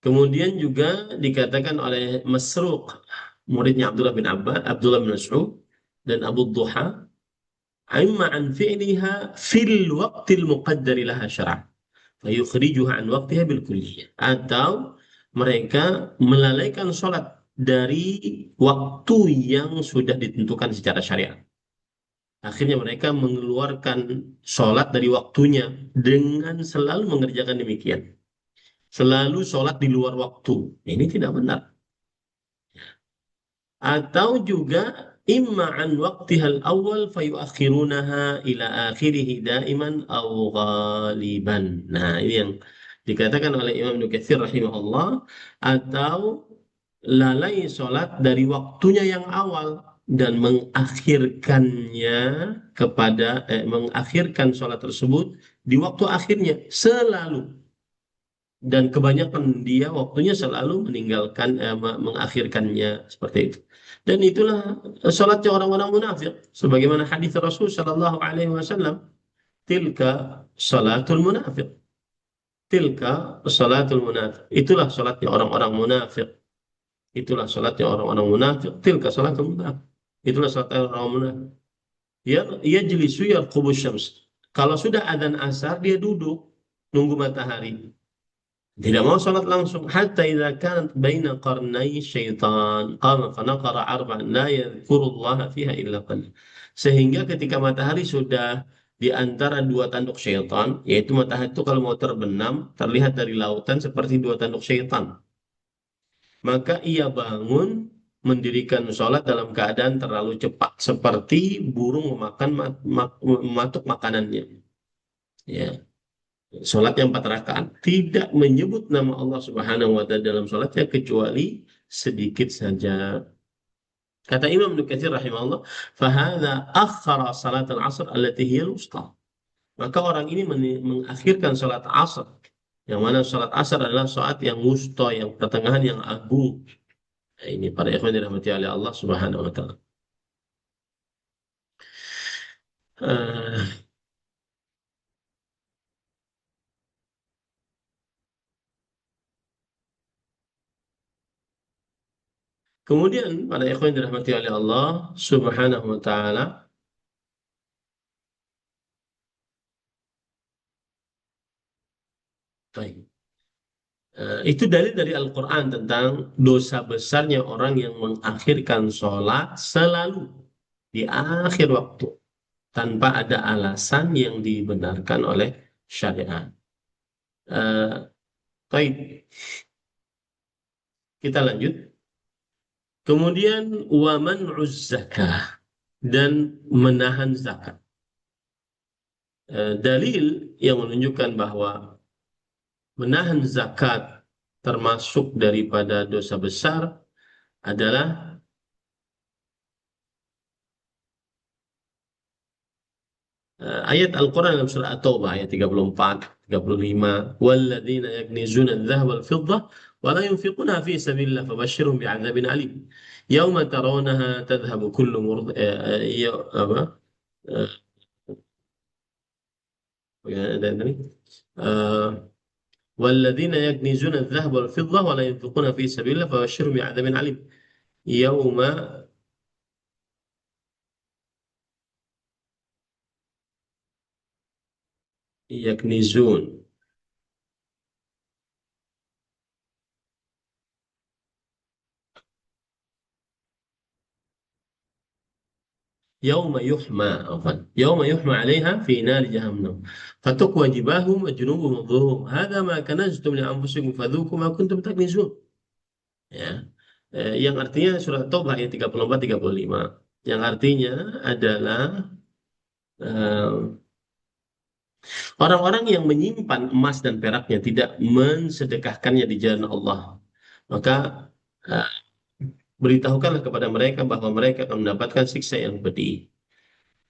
Kemudian juga dikatakan oleh Masruq, muridnya Abdullah bin Abbas, Abdullah bin Mas'ud, dan Abu Duha, imma an fi'liha fil waqtil muqaddari laha syar'a, fayukhrijuha an waqtiha bil kulliyah. Atau mereka melalaikan sholat dari waktu yang sudah ditentukan secara syariat. Akhirnya mereka mengeluarkan sholat dari waktunya dengan selalu mengerjakan demikian. Selalu sholat di luar waktu. Ini tidak benar. Atau juga imma an waqtihal awal fayuakhirunaha ila akhirihi daiman aw ghaliban. Nah, ini yang dikatakan oleh Imam Ibnu Katsir rahimahullah, atau lalai sholat dari waktunya yang awal dan mengakhirkan sholat tersebut di waktu akhirnya selalu, dan kebanyakan dia waktunya selalu mengakhirkannya seperti itu. Dan itulah sholatnya orang-orang munafik, sebagaimana hadis Rasul Shallallahu Alaihi Wasallam, tilka sholatul munafik, tilka sholatul munafik. Itulah sholatnya orang-orang munafik. Itulah sholatnya orang-orang munafik. Tilka sholatul munafik. Itulah sholatnya orang-orang munafik. Ya jelisu ya kubus syams. Kalau sudah adzan asar dia duduk nunggu matahari. Tidak mau sholat langsung. Hatta idza kanat baina qarnai syaitan qama fanaqara arba'an la yadhkurullaha fiha illa qalil. Sehingga ketika matahari sudah di antara dua tanduk syaitan, yaitu matahari itu kalau mau terbenam terlihat dari lautan seperti dua tanduk syaitan, maka ia bangun mendirikan sholat dalam keadaan terlalu cepat, seperti burung memakan mematuk makanannya. Ya, sholatnya 4 rakaat, tidak menyebut nama Allah Subhanahu wa Ta'ala dalam sholatnya kecuali sedikit saja. Kata Imam Ibnu Katsir rahimahullah, "Fahadza akhara salat al-'asr allati hiya al-wusta." Maka orang ini mengakhirkan sholat asar, yang mana sholat asar adalah sholat yang wusta, yang pertengahan, yang agung. Nah, ini para ikhwan dirahmati oleh Allah Subhanahu wa Ta'ala. Eh, Kemudian pada ikhwan dirahmati oleh Allah Subhanahu wa Ta'ala, baik. Itu dalil dari Al-Quran tentang dosa besarnya orang yang mengakhirkan sholat selalu di akhir waktu tanpa ada alasan yang dibenarkan oleh syariat. Baik, kita lanjut. Kemudian waman zakah, dan menahan zakat. Dalil yang menunjukkan bahwa menahan zakat termasuk daripada dosa besar adalah ayat Al-Quran dalam surah At-Taubah ayat 34, 35. Walladzina yaknizuna adh-dhahaba wal-fiddah wa la yunfiquna fi sabilillah fabashshirhum bi'adzabin alim. Yauma tarawnaha tadhhabu kullu apa? Ya, ada ini. والذين يكنزون الذهب والفضة ولا ينفقون في سبيل الله فبشرهم بعذاب أليم يوم يكنزون يوم يحمى عليها في نار جهنم فتكوى جباههم وجنوبهم وظهورهم هذا ما كنزتم لأنفسكم فذوقوا ما كنتم تكنزون ya. Yang artinya surat Taubah ayat 34-35 yang artinya adalah eh, orang-orang yang menyimpan emas dan peraknya tidak mensedekahkannya di jalan Allah maka eh, beritahukanlah kepada mereka bahwa mereka akan mendapatkan siksa yang pedih.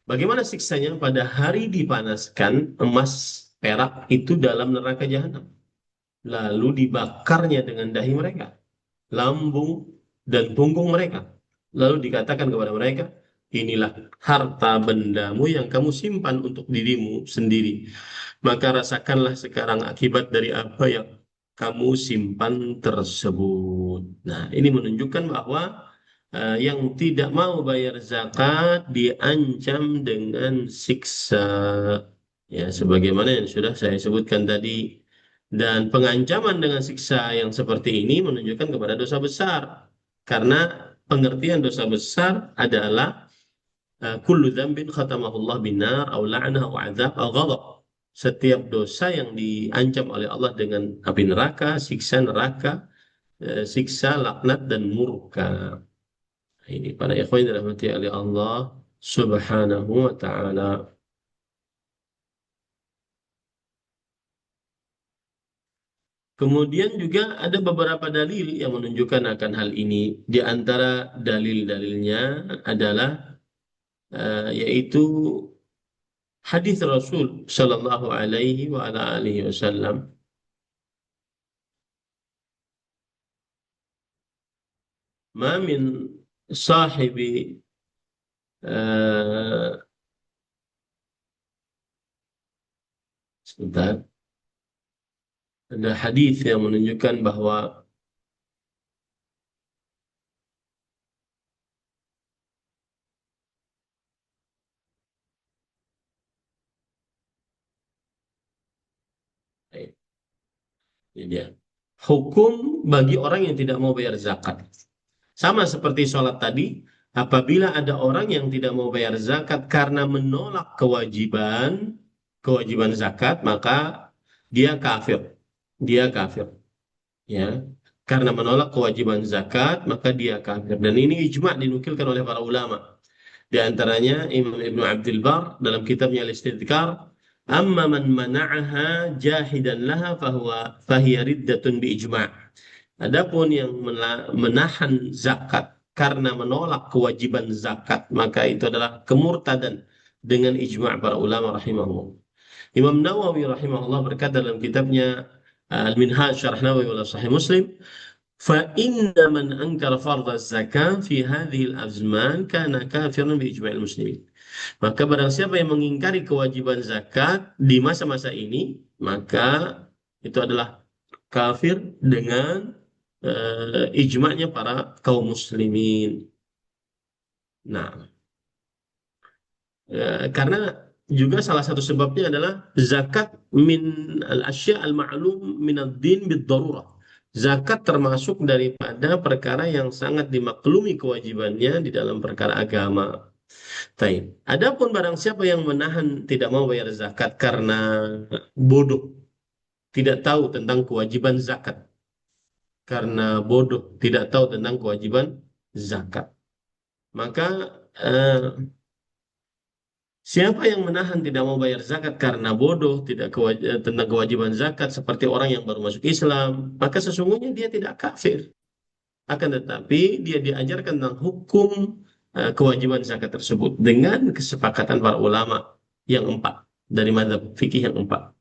Bagaimana siksanya? Pada hari dipanaskan emas perak itu dalam neraka jahanam. Lalu dibakarnya dengan dahi mereka, lambung dan punggung mereka. Lalu dikatakan kepada mereka, inilah harta bendamu yang kamu simpan untuk dirimu sendiri. Maka rasakanlah sekarang akibat dari apa yang kamu simpan tersebut. Nah, ini menunjukkan bahwa yang tidak mau bayar zakat diancam dengan siksa. Ya, sebagaimana yang sudah saya sebutkan tadi. Dan pengancaman dengan siksa yang seperti ini menunjukkan kepada dosa besar. Karena pengertian dosa besar adalah kullu dzambin khatamahullah binar au la'nah au azab au ghadab. Setiap dosa yang diancam oleh Allah dengan api neraka, siksa, laknat dan murka. Ini para ikhwan yang dirahmati oleh Allah Subhanahu wa taala. Kemudian juga ada beberapa dalil yang menunjukkan akan hal ini. Di antara dalil-dalilnya adalah yaitu hadis Rasul Shallallahu Alaihi wa ala alihi Wasallam. Ma min sahibi eh, sebentar. Ada hadis yang menunjukkan bahwa ini dia. Hukum bagi orang yang tidak mau bayar zakat. Sama seperti sholat tadi, apabila ada orang yang tidak mau bayar zakat karena menolak kewajiban zakat, maka dia kafir. Dia kafir. Ya, karena menolak kewajiban zakat, maka dia kafir. Dan ini ijma' dinukilkan oleh para ulama. Di antaranya Imam Ibnu Abdul Bar dalam kitabnya Al-Istidhkar, amma man mana'aha jahidan laha fahiya riddatun bi ijma'. Adapun yang menahan zakat karena menolak kewajiban zakat, maka itu adalah kemurtadan dengan ijma' para ulama rahimahullah. Imam Nawawi rahimahullah berkata dalam kitabnya Al-Minhaj Syarah Nawawi wal Sahih Muslim, فإن من أنكر فرض الزكاة في هذه الأزمان كان كافرا بإجماع المسلمين. Maka barang siapa yang mengingkari kewajiban zakat di masa-masa ini, maka itu adalah kafir dengan ijma'nya para kaum muslimin. Nah, karena juga salah satu sebabnya adalah zakat min al-asya al-ma'lum min ad-din bid-darurah. Zakat termasuk daripada perkara yang sangat dimaklumi kewajibannya di dalam perkara agama. Taib. Adapun barang siapa yang menahan tidak mau bayar zakat karena bodoh, tidak tahu tentang kewajiban zakat, karena bodoh tidak tahu tentang kewajiban zakat, maka eh, siapa yang menahan tidak mau bayar zakat karena bodoh tidak tentang kewajiban zakat seperti orang yang baru masuk Islam, maka sesungguhnya dia tidak kafir. Akan tetapi dia diajarkan tentang hukum kewajiban zakat tersebut dengan kesepakatan para ulama yang empat dari mazhab fikih yang empat.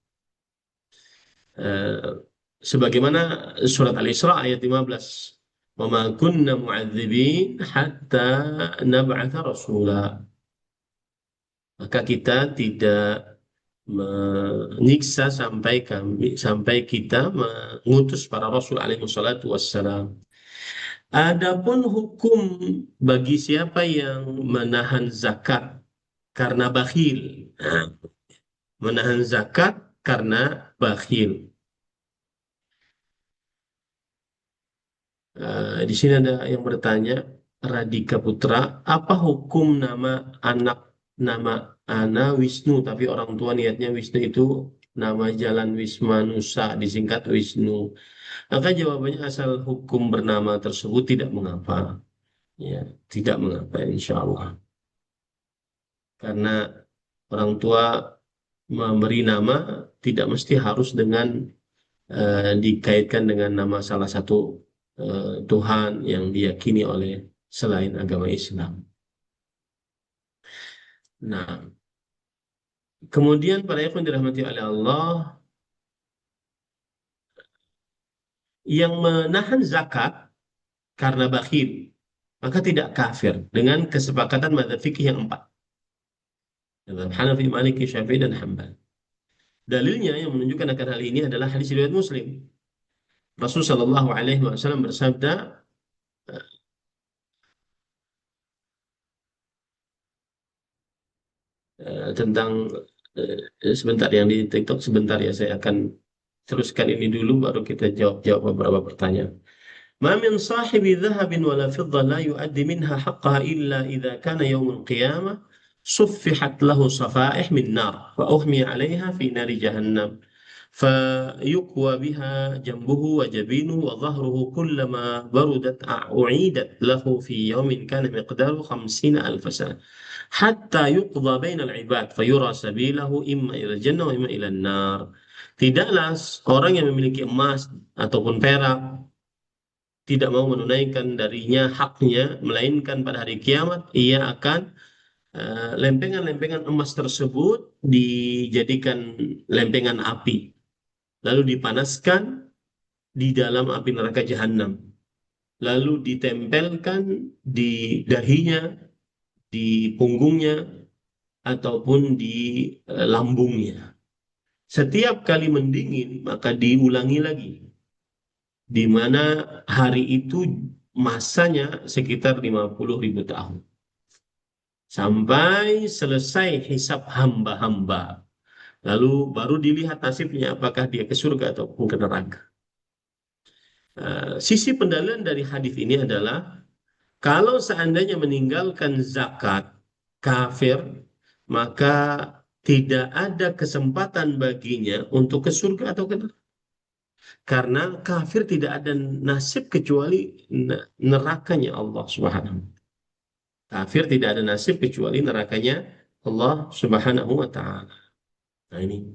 Eh, Sebagaimana surat Al-Isra ayat 15. Wa ma kunna mu'adzibin hatta nab'atha rasula. Maka kita tidak menyiksa sampai kita mengutus para rasul alaihi wassalatu wassalam. Adapun hukum bagi siapa yang menahan zakat karena bakhil. Nah, menahan zakat karena bakhil. Di sini ada yang bertanya, Radika Putra, apa hukum nama Ana Wisnu, tapi orang tua niatnya Wisnu itu nama Jalan Wismanusa, disingkat Wisnu. Maka jawabannya asal hukum bernama tersebut tidak mengapa, ya, tidak mengapa insya Allah. Karena orang tua memberi nama tidak mesti harus dengan dikaitkan dengan nama salah satu Tuhan yang diyakini oleh selain agama Islam. Nah, kemudian para ikhwan dirahmati oleh Allah, yang menahan zakat karena bakhil, maka tidak kafir dengan kesepakatan madzhab fikih yang empat. Madzhab Hanafi, Maliki, Syafi'i, dan Hambal. Dalilnya yang menunjukkan akan hal ini adalah hadis riwayat Muslim. Rasul Shallallahu Alaihi Wasallam bersabda, tentang sebentar yang di TikTok, sebentar ya, saya akan teruskan ini dulu baru kita jawab beberapa pertanyaan. ما من صاحب ذهب ولا فضة لا يؤدي منها حقها إلا إذا كان يوم القيامة صفحت له صفائح من نار فأغمي عليها في نار جهنم فيكوى بها جنبه وجبينه وظهره كلما بردت أعيدت له في يوم كان مقداره 50,000 سنة حتى يقضى بين العباد فيرى سبيله إما إلى الجنة وإما إلى النار. Tidaklah orang yang memiliki emas ataupun perak tidak mau menunaikan darinya haknya, melainkan pada hari kiamat ia akan lempengan-lempengan emas tersebut dijadikan lempengan api, lalu dipanaskan di dalam api neraka jahanam, lalu ditempelkan di dahinya, di punggungnya, ataupun di lambungnya. Setiap kali mendingin maka diulangi lagi, di mana hari itu masanya sekitar 50.000 tahun. Sampai selesai hisab hamba-hamba. Lalu baru dilihat nasibnya apakah dia ke surga ataupun ke neraka. Sisi pendalilan dari hadis ini adalah kalau seandainya meninggalkan zakat kafir, maka tidak ada kesempatan baginya untuk ke surga atau ke neraka. Karena kafir tidak ada nasib kecuali nerakanya Allah Subhanahu. Kafir tidak ada nasib kecuali nerakanya Allah Subhanahu wa taala. Nah ini.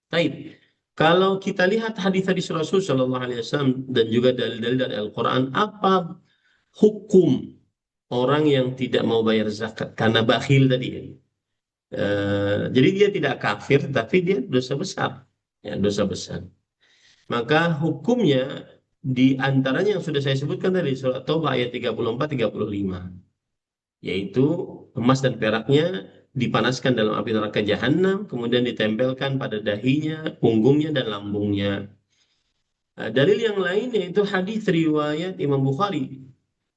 Baik. Kalau kita lihat hadis-hadis Rasul Shallallahu Alaihi Wasallam dan juga dalil-dalil dari Al-Quran, apa hukum orang yang tidak mau bayar zakat karena bakhil tadi? Jadi dia tidak kafir, tapi dia dosa besar, ya dosa besar. Maka hukumnya di antaranya yang sudah saya sebutkan dari surat Taubah ayat 34-35, yaitu emas dan peraknya dipanaskan dalam api neraka jahanam, kemudian ditempelkan pada dahinya, punggungnya, dan lambungnya. Dalil yang lain yaitu hadis riwayat Imam Bukhari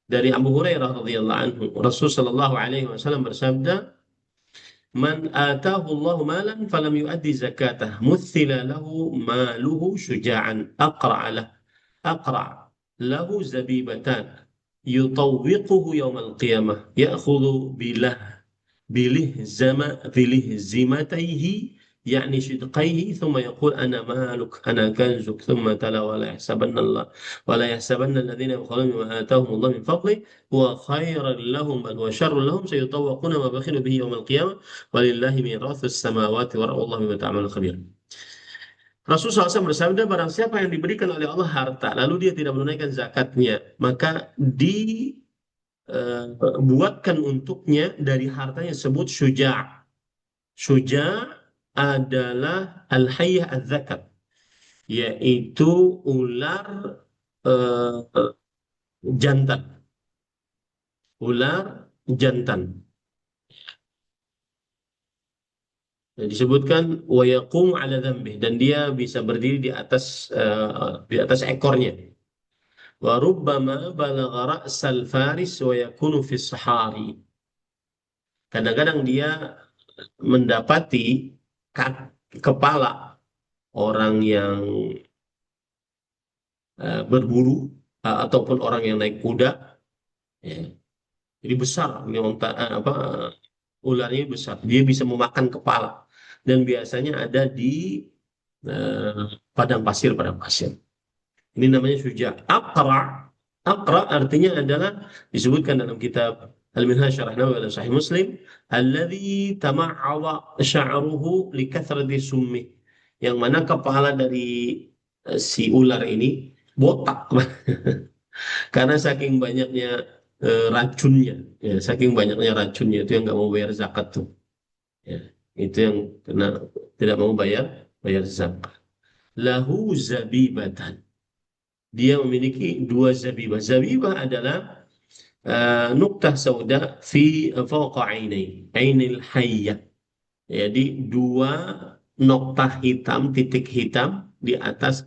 dari Abu Hurairah radhiyallahu anhu. Rasul sallallahu alaihi wasallam bersabda, "Man atahu Allah malan falam yuaddi zakatah, muthila lahu maluhu syuja'an aqra' lahu zabibatan yutawwiquhu yawmal qiyamah ya'khudhu بلهزمتيه يعني شدقيه ثم يقول أنا مالك أنا كنزك ثم تلا ولا يحسبن الذين يبخلون بما آتاهم الله من فضله هو خير لهم بل هو شر لهم سيطوقون ما بخلوا به يوم القيامة ولله ميراث السماوات والأرض والله بما تعمل خبير. Rasulullah SAW bersabda, barang siapa yang diberikan oleh Allah harta, lalu dia tidak menunaikan zakatnya, maka buatkan untuknya dari hartanya sebut syuja'. Syuja' adalah al-hayyah az-zakat, yaitu ular jantan. Ular jantan. Disebutkan wa yaqum ala dzambih, dan dia bisa berdiri di atas ekornya. Wa rubbama balagha ra'sal faris wa yakunu fi sahari. Kadang-kadang dia mendapati kepala orang yang berburu, ataupun orang yang naik kuda, ya. Jadi besar ini ularnya besar. Dia bisa memakan kepala, dan biasanya ada di eh, padang pasir. Ini namanya suja. Aqra. Aqra artinya adalah, disebutkan dalam kitab Al-Minhaj Syarah Nawawi dan Sahih Muslim, alladzi tama'awa sya'ruhu likathrati summi. Yang mana kepala dari si ular ini botak karena saking banyaknya racunnya, ya, saking banyaknya racunnya itu yang nggak mau bayar zakat tuh, ya, itu yang kena, tidak mau bayar bayar zakat. Lahu zabibatan, dia memiliki dua zabibah. Zabibah adalah nuktah sauda fi fawqa ainil hayyah. Jadi dua noktah hitam, titik hitam di atas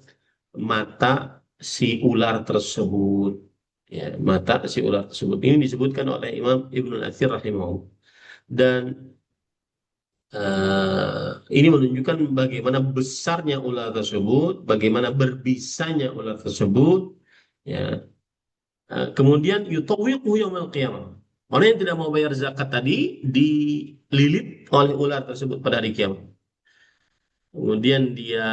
mata si ular tersebut. Ya, mata si ular tersebut. Ini disebutkan oleh Imam Ibnul Athir rahimahullah. Dan ini menunjukkan bagaimana besarnya ular tersebut, bagaimana berbisanya ular tersebut. Ya, kemudian yutawiquhu yaumil qiyamah. Orang yang tidak mau bayar zakat tadi dililit oleh ular tersebut pada hari kiamat. Kemudian dia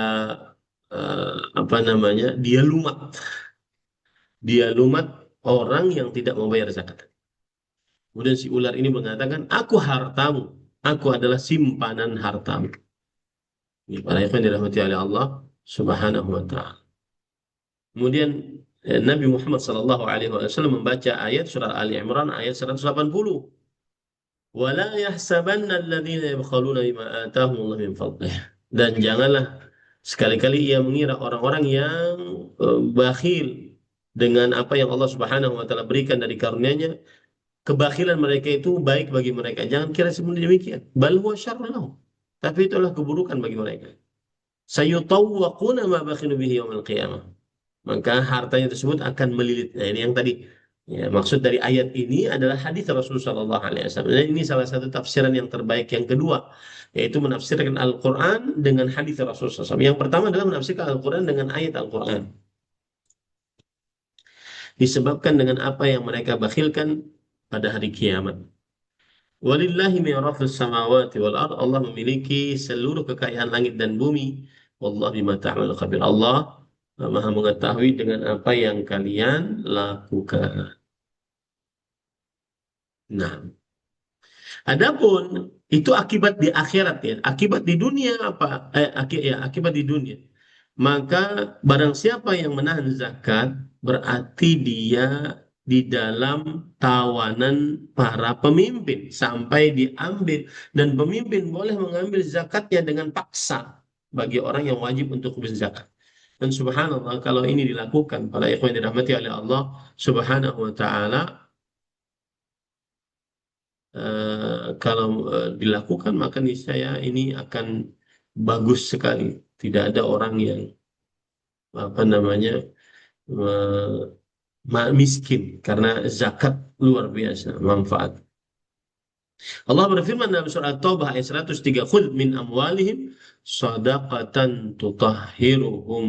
apa namanya? Dia lumat orang yang tidak mau bayar zakat. Kemudian si ular ini mengatakan, "Aku hartamu, aku adalah simpanan hartamu." Ini para ikhwan dirahmati oleh Allah Subhanahu wa taala. Kemudian Nabi Muhammad sallallahu alaihi wasallam membaca ayat surah Ali Imran ayat 180. "Wala yahsabanna alladziina yabkhaluna bima aataahumullahu min fadlih." Dan janganlah sekali-kali ia mengira orang-orang yang bakhil dengan apa yang Allah Subhanahu wa taala berikan dari karunia-Nya, kebakhilan mereka itu baik bagi mereka. Jangan kira sebenarnya demikian. Bal huwa syarrun lahum. Tapi itulah keburukan bagi mereka. Sayutawwaquna ma bakhilu bihi yaumil qiyamah. Maka hartanya tersebut akan melilit. Nah, ini yang tadi. Ya, maksud dari ayat ini adalah hadis Rasulullah Shallallahu Alaihi Wasallam. Dan ini salah satu tafsiran yang terbaik yang kedua, yaitu menafsirkan Al-Quran dengan hadis Rasulullah SAW. Yang pertama adalah menafsirkan Al-Quran dengan ayat Al-Quran. Disebabkan dengan apa yang mereka bakhilkan pada hari kiamat. Walillahi mirafus samawati wal ard. Allah memiliki seluruh kekayaan langit dan bumi. Wallahu bima ta'malun khabir. Allah Maha mengetahui dengan apa yang kalian lakukan. Nah, adapun itu akibat di akhirat, ya. Akibat di dunia apa? Akibat di dunia. Maka barang siapa yang menahan zakat, berarti dia di dalam tawanan para pemimpin sampai diambil, dan pemimpin boleh mengambil zakatnya dengan paksa bagi orang yang wajib untuk berzakat. Dan subhanallah, kalau ini dilakukan, para ikhwan yang dirahmati oleh Allah Subhanahu wa taala, kalau dilakukan maka niscaya ini akan bagus sekali. Tidak ada orang yang apa namanya miskin karena zakat, luar biasa manfaat. Allah berfirman dalam surah At-Taubah ayat 103, "Khudh min amwalihim shadaqatan tutahhiruhum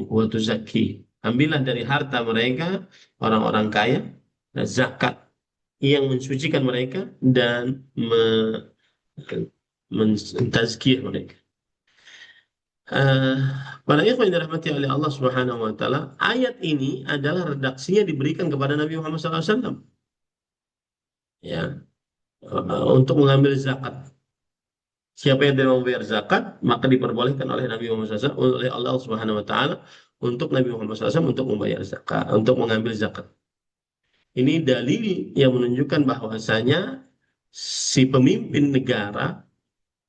wa tuzakki." Ambillah dari harta mereka, orang-orang kaya, zakat yang mensucikan mereka dan mentazkiyah mereka. Eh, para ikhwan yang dirahmati oleh Allah Subhanahu wa taala, ayat ini adalah redaksinya diberikan kepada Nabi Muhammad SAW, ya, untuk mengambil zakat. Siapa yang tidak membayar zakat, maka diperbolehkan oleh Nabi Muhammad SAW, oleh Allah Subhanahu wa taala, untuk Nabi Muhammad SAW untuk membayar zakat, untuk mengambil zakat. Ini dalil yang menunjukkan bahwasanya si pemimpin negara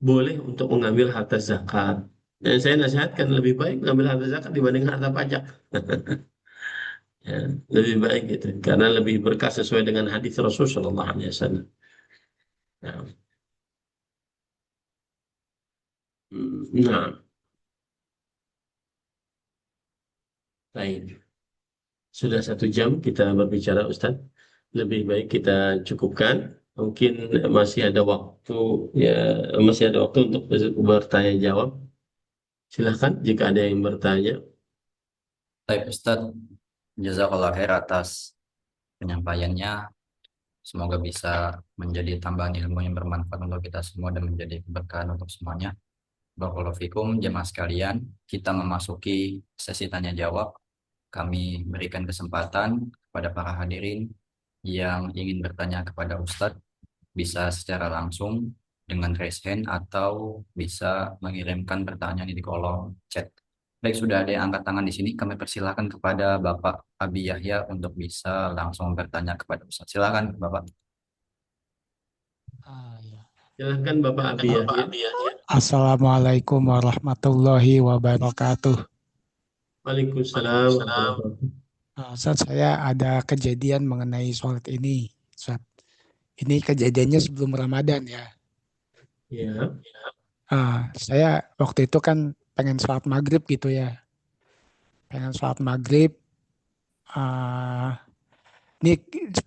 boleh untuk mengambil harta zakat. Dan saya nasihatkan lebih baik mengambil harta zakat dibanding harta pajak. Ya, lebih baik gitu, karena lebih berkah sesuai dengan hadis Rasul Shallallahu Alaihi Wasallam. Nah, Nah, baik. Sudah 1 jam kita berbicara, Ustadz. Lebih baik kita cukupkan. Mungkin masih ada waktu, ya, masih ada waktu untuk bertanya jawab. Silahkan jika ada yang bertanya. Baik Ustaz, jazakallah khair atas penyampaiannya. Semoga bisa menjadi tambahan ilmu yang bermanfaat untuk kita semua dan menjadi keberkahan untuk semuanya. Barakallahu fikum jemaah sekalian, kita memasuki sesi tanya jawab. Kami berikan kesempatan kepada para hadirin yang ingin bertanya kepada Ustadz bisa secara langsung dengan raise hand atau bisa mengirimkan pertanyaan di kolom chat. Baik, sudah ada yang angkat tangan di sini. Kami persilakan kepada Bapak Abi Yahya untuk bisa langsung bertanya kepada Ustadz. Silakan, Bapak. Ya. Silahkan Bapak Abi Yahya. Assalamualaikum warahmatullahi wabarakatuh. Waalaikumsalam warahmatullahi wabarakatuh. Ustaz, saya ada kejadian mengenai sholat ini. Ustaz, ini kejadiannya sebelum Ramadan ya. Ya, Saya waktu itu kan pengen sholat maghrib gitu ya. Pengen sholat maghrib. ah, Ini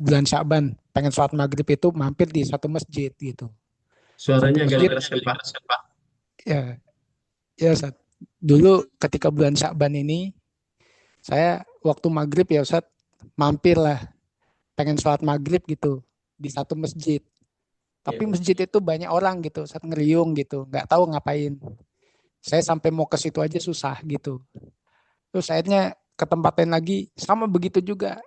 bulan Sya'ban. Pengen sholat maghrib itu mampir di satu masjid gitu. Satu suaranya agak masjid. keras ya, Pak. Ya, ya Ustaz. Dulu ketika bulan Sya'ban ini, saya waktu maghrib ya Ustaz, mampir lah pengen sholat maghrib gitu di satu masjid. Ya. Tapi masjid itu banyak orang gitu, saat ngeriung gitu, nggak tahu ngapain. Saya sampai mau ke situ aja susah gitu. Terus akhirnya ke tempat lain lagi sama begitu juga.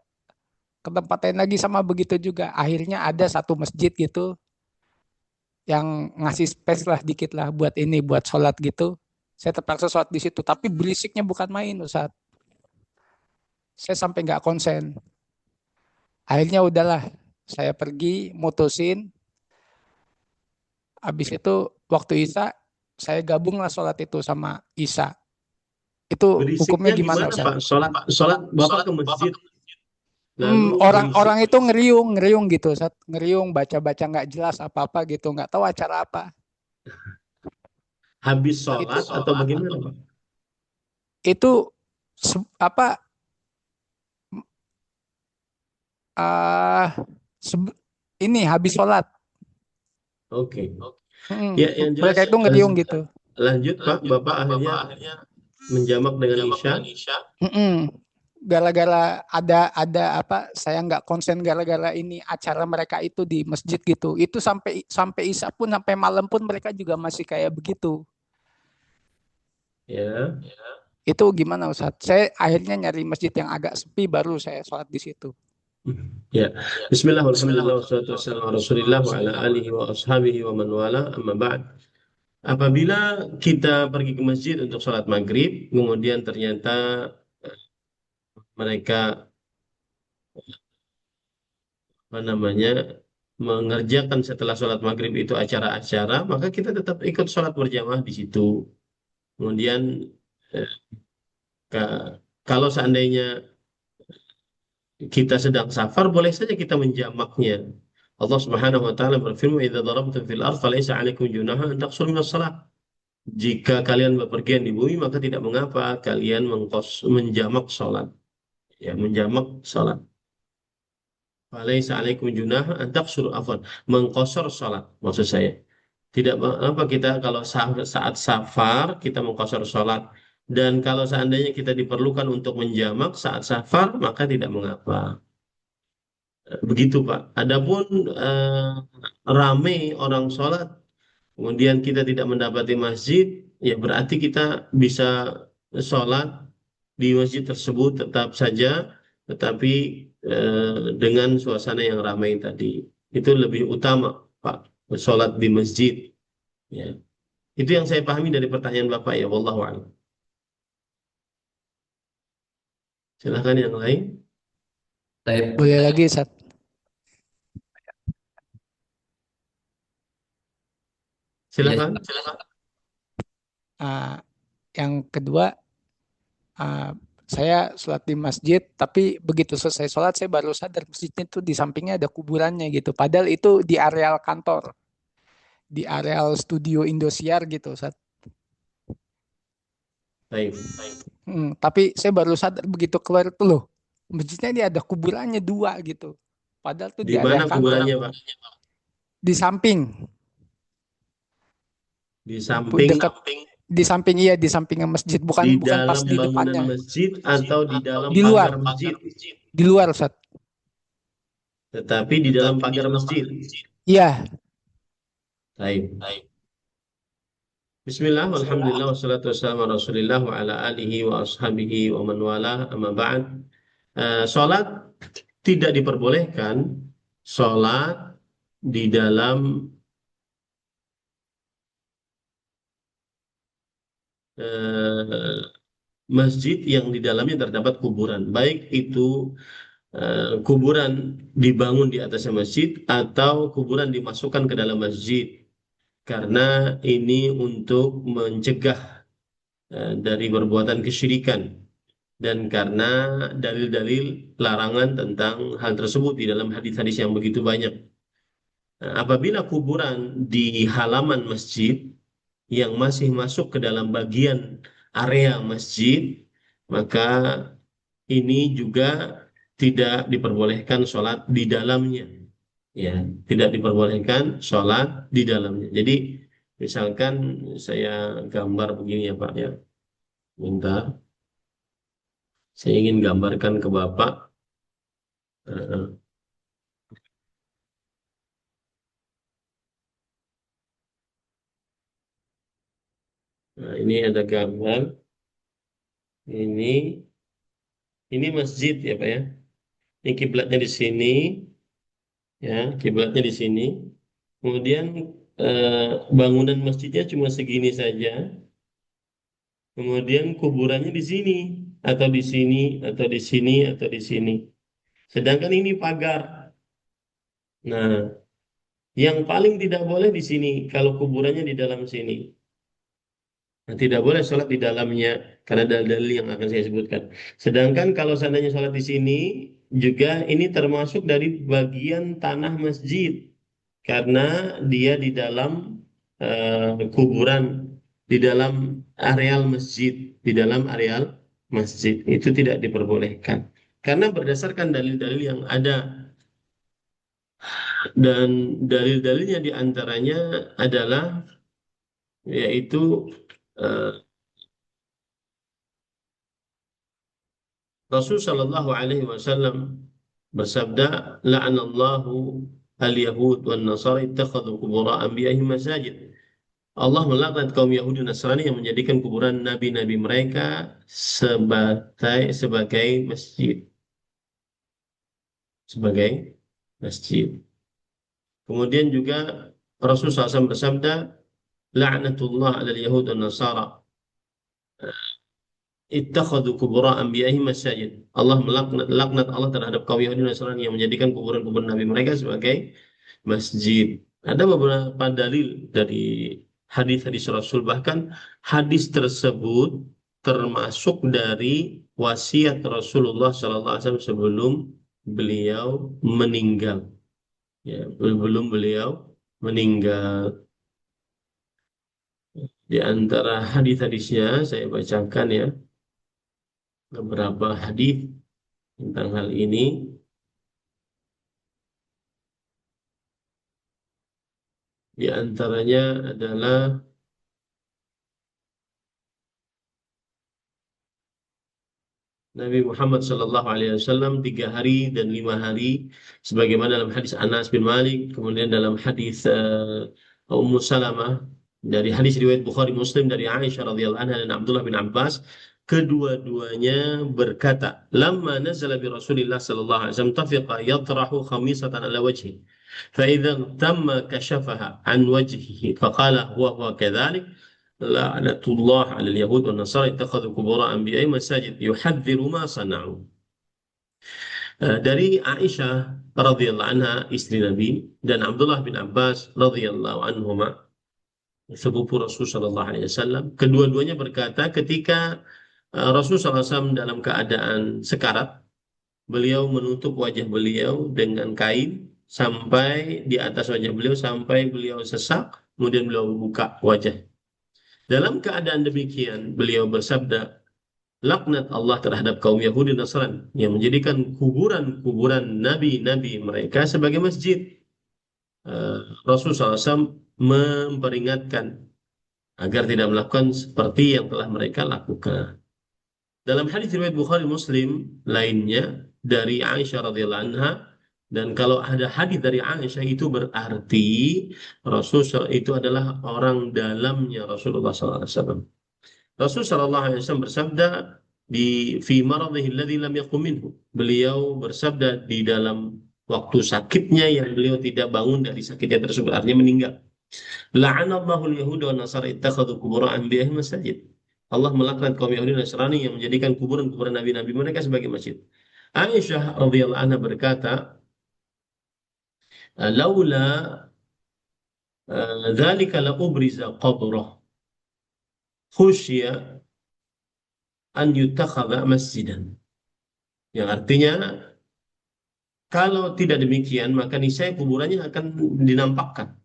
Ke tempat lain lagi sama begitu juga. Akhirnya ada satu masjid gitu yang ngasih space lah dikit lah buat ini, buat sholat gitu. Saya terpaksa sholat di situ. Tapi berisiknya bukan main Ustaz. Saya sampai nggak konsen. Akhirnya udahlah, saya pergi mutusin. Habis itu waktu Isya saya gabung lah sholat itu sama Isya. Itu hukumnya Berisiknya gimana gimana, Ustaz? Pak? Sholat Bapak ke masjid, lalu berisik. Orang itu ngeriung gitu, Ustaz. Ngeriung baca-baca nggak jelas apa-apa gitu, nggak tahu acara apa. Habis Itu sholat atau bagaimana, Pak? itu apa uh, ini habis sholat. Oke. Ya, yang jelas Mereka itu ngeriung gitu. lanjut, Pak. Bapak akhirnya menjamak dengan Isya. Gara-gara ada apa saya nggak konsen gara-gara ini acara mereka itu di masjid gitu. Itu sampai sampai Isya pun sampai malam pun mereka juga masih kayak begitu. Ya. Itu gimana Ustaz? Saya akhirnya nyari masjid yang agak sepi baru saya sholat di situ. Ya. Bismillah, alhamdulillah, wassalatu wassalamu ala Rasulillah wa ala alihi wa ashabihi wa man wala, amma ba'd. Apabila kita pergi ke masjid untuk sholat maghrib, kemudian ternyata mereka apa namanya mengerjakan setelah sholat maghrib itu acara-acara, maka kita tetap ikut sholat berjamaah di situ. Kemudian eh, kalau seandainya kita sedang safar, boleh saja kita menjamaknya. Allah Subhanahu wa taala berfirman, "Idza darabtum fil ardh falaysa 'alaikum junahun an taqsuru minas shalah." Jika kalian bepergian di bumi, maka tidak mengapa kalian menjamak sholat. Ya, menjamak sholat. Falaysa 'alaikum junahun an taqsuru, afwan, mengqasar sholat maksud saya. Tidak apa kita kalau saat safar kita mengqasar sholat, dan kalau seandainya kita diperlukan untuk menjamak saat safar, maka tidak mengapa. Begitu Pak. Adapun rame orang sholat, kemudian kita tidak mendapati masjid, ya berarti kita bisa sholat di masjid tersebut tetap saja, tetapi dengan suasana yang ramai tadi. Itu lebih utama, Pak, sholat di masjid. Ya. Itu yang saya pahami dari pertanyaan Bapak ya, wallahu a'lam. Silahkan yang lain. Baik, Boleh lagi Ustaz? Silahkan. Yang kedua, saya sholat di masjid, tapi begitu selesai sholat saya baru sadar masjidnya itu di sampingnya ada kuburannya gitu. Padahal itu di areal kantor, di areal studio Indosiar gitu, Ustaz. Baik. Tapi saya baru sadar begitu keluar itu loh, masjidnya ini ada kuburannya 2 gitu. Padahal tuh Di di area mana kantor, kuburannya, Pak? di samping, Di samping, dekat di samping, iya, di sampingnya masjid, di bukan bukan pas dalam di bangunan depannya, masjid atau di dalam di luar, pagar masjid? di luar, Ustaz. Tetapi di dalam pagar masjid. Iya. Baik. Bismillah, walhamdulillah, wassalatu wassalamu ala rasulillah wa ala alihi wa ashabihi wa man wala, amma ba'd. Sholat tidak diperbolehkan, sholat di dalam eh, masjid yang di dalamnya terdapat kuburan, baik itu kuburan dibangun di atasnya masjid atau kuburan dimasukkan ke dalam masjid, karena ini untuk mencegah dari perbuatan kesyirikan, dan karena dalil-dalil larangan tentang hal tersebut di dalam hadis-hadis yang begitu banyak. Apabila kuburan di halaman masjid yang masih masuk ke dalam bagian area masjid, maka ini juga tidak diperbolehkan sholat di dalamnya. Ya, tidak diperbolehkan sholat di dalamnya. Jadi, misalkan saya gambar begini ya Pak ya, bentar. Saya ingin gambarkan ke Bapak. Eh, Nah, ini ada gambar. Ini masjid ya Pak ya. Ini kiblatnya di sini, ya, kiblatnya di sini. Kemudian bangunan masjidnya cuma segini saja. Kemudian kuburannya di sini, atau di sini, atau di sini, atau di sini. Sedangkan ini pagar. Nah, yang paling tidak boleh di sini kalau kuburannya di dalam sini. Nah, tidak boleh sholat di dalamnya karena dalil yang akan saya sebutkan. Sedangkan kalau seandainya sholat di sini juga ini termasuk dari bagian tanah masjid karena dia di dalam kuburan, di dalam areal masjid, di dalam areal masjid itu tidak diperbolehkan. Karena berdasarkan dalil-dalil yang ada, dan dalil-dalilnya diantaranya adalah yaitu eh, Rasul Shallallahu Alaihi Wasallam bersabda, "La'anallahu al-Yahud wan Nasara ittakhadhu qubur anbiya'ihim masajid." Allah melaknat kaum Yahudi dan Nasrani yang menjadikan kuburan nabi-nabi mereka sebagai masjid, sebagai masjid. Kemudian juga Rasul SAW bersabda, "La'natullah 'alal Yahud wan Nasara ittakhadhu qubura anbiya'ihim masajid." Allah laknat Allah terhadap kaum Yahudi dan Nasrani yang menjadikan kuburan-kuburan nabi mereka sebagai masjid. Ada beberapa dalil dari hadis-hadis Rasul, bahkan hadis tersebut termasuk dari wasiat Rasulullah SAW sebelum beliau meninggal. Ya, sebelum beliau meninggal. Di antara hadis-hadisnya saya bacakan ya beberapa hadis tentang hal ini. Di antaranya adalah Nabi Muhammad Sallallahu Alaihi Wasallam 3 hari dan 5 hari, sebagaimana dalam hadis Anas bin Malik, kemudian dalam hadis Ummu Salamah, dari hadis riwayat Bukhari Muslim dari Aisyah radhiyallahu anha dan Abdullah bin Abbas, kedua-duanya berkata, "Lamma nazala bi Rasulillah sallallahu alaihi wasallam tafiqa yatrahu khamisatan ala wajhi, fa idza tamma kashafaha an wajhihi faqala huwa kadzalik. La'natullah 'alal yahud wan nasara ittakhadhu qubur anbiya'ihim masajid yuhadziru ma sana'u." Dari Aisyah radhiyallahu anha istri Nabi dan Abdullah bin Abbas radhiyallahu anhuma sepupu Rasul sallallahu alaihi wasallam, kedua-duanya berkata ketika Rasul sallallahu alaihi wasallam dalam keadaan sekarat, beliau menutup wajah beliau dengan kain sampai di atas wajah beliau sampai beliau sesak, kemudian beliau buka wajah. Dalam keadaan demikian, beliau bersabda, laknat Allah terhadap kaum Yahudi Nasrani yang menjadikan kuburan-kuburan nabi-nabi mereka sebagai masjid. Rasulullah SAW memperingatkan agar tidak melakukan seperti yang telah mereka lakukan. Dalam hadis riwayat Bukhari Muslim lainnya dari Aisyah radhiyallahu anha, dan kalau ada hadis dari Aisyah itu berarti Rasulullah itu adalah orang dalamnya Rasulullah SAW. Rasul Shallallahu Alaihi Wasallam bersabda di fi maradhihi alladhi lam yaqum minhu. Beliau bersabda di dalam waktu sakitnya yang beliau tidak bangun dari sakitnya tersebut, artinya meninggal. La'anallahu al-yahuda wa nasara ittakhadhu qubur anbiya'ihim masajid. Allah melaknat kaum Yahudi dan Nasrani yang menjadikan kuburan-kuburan nabi-nabi mereka sebagai masjid. Aisyah radhiyallahu anha berkata, "Laula dzalika la ubriza qabrah khusyya an yutakhadha masjidan." Yang artinya, kalau tidak demikian, maka niscaya kuburannya akan dinampakkan.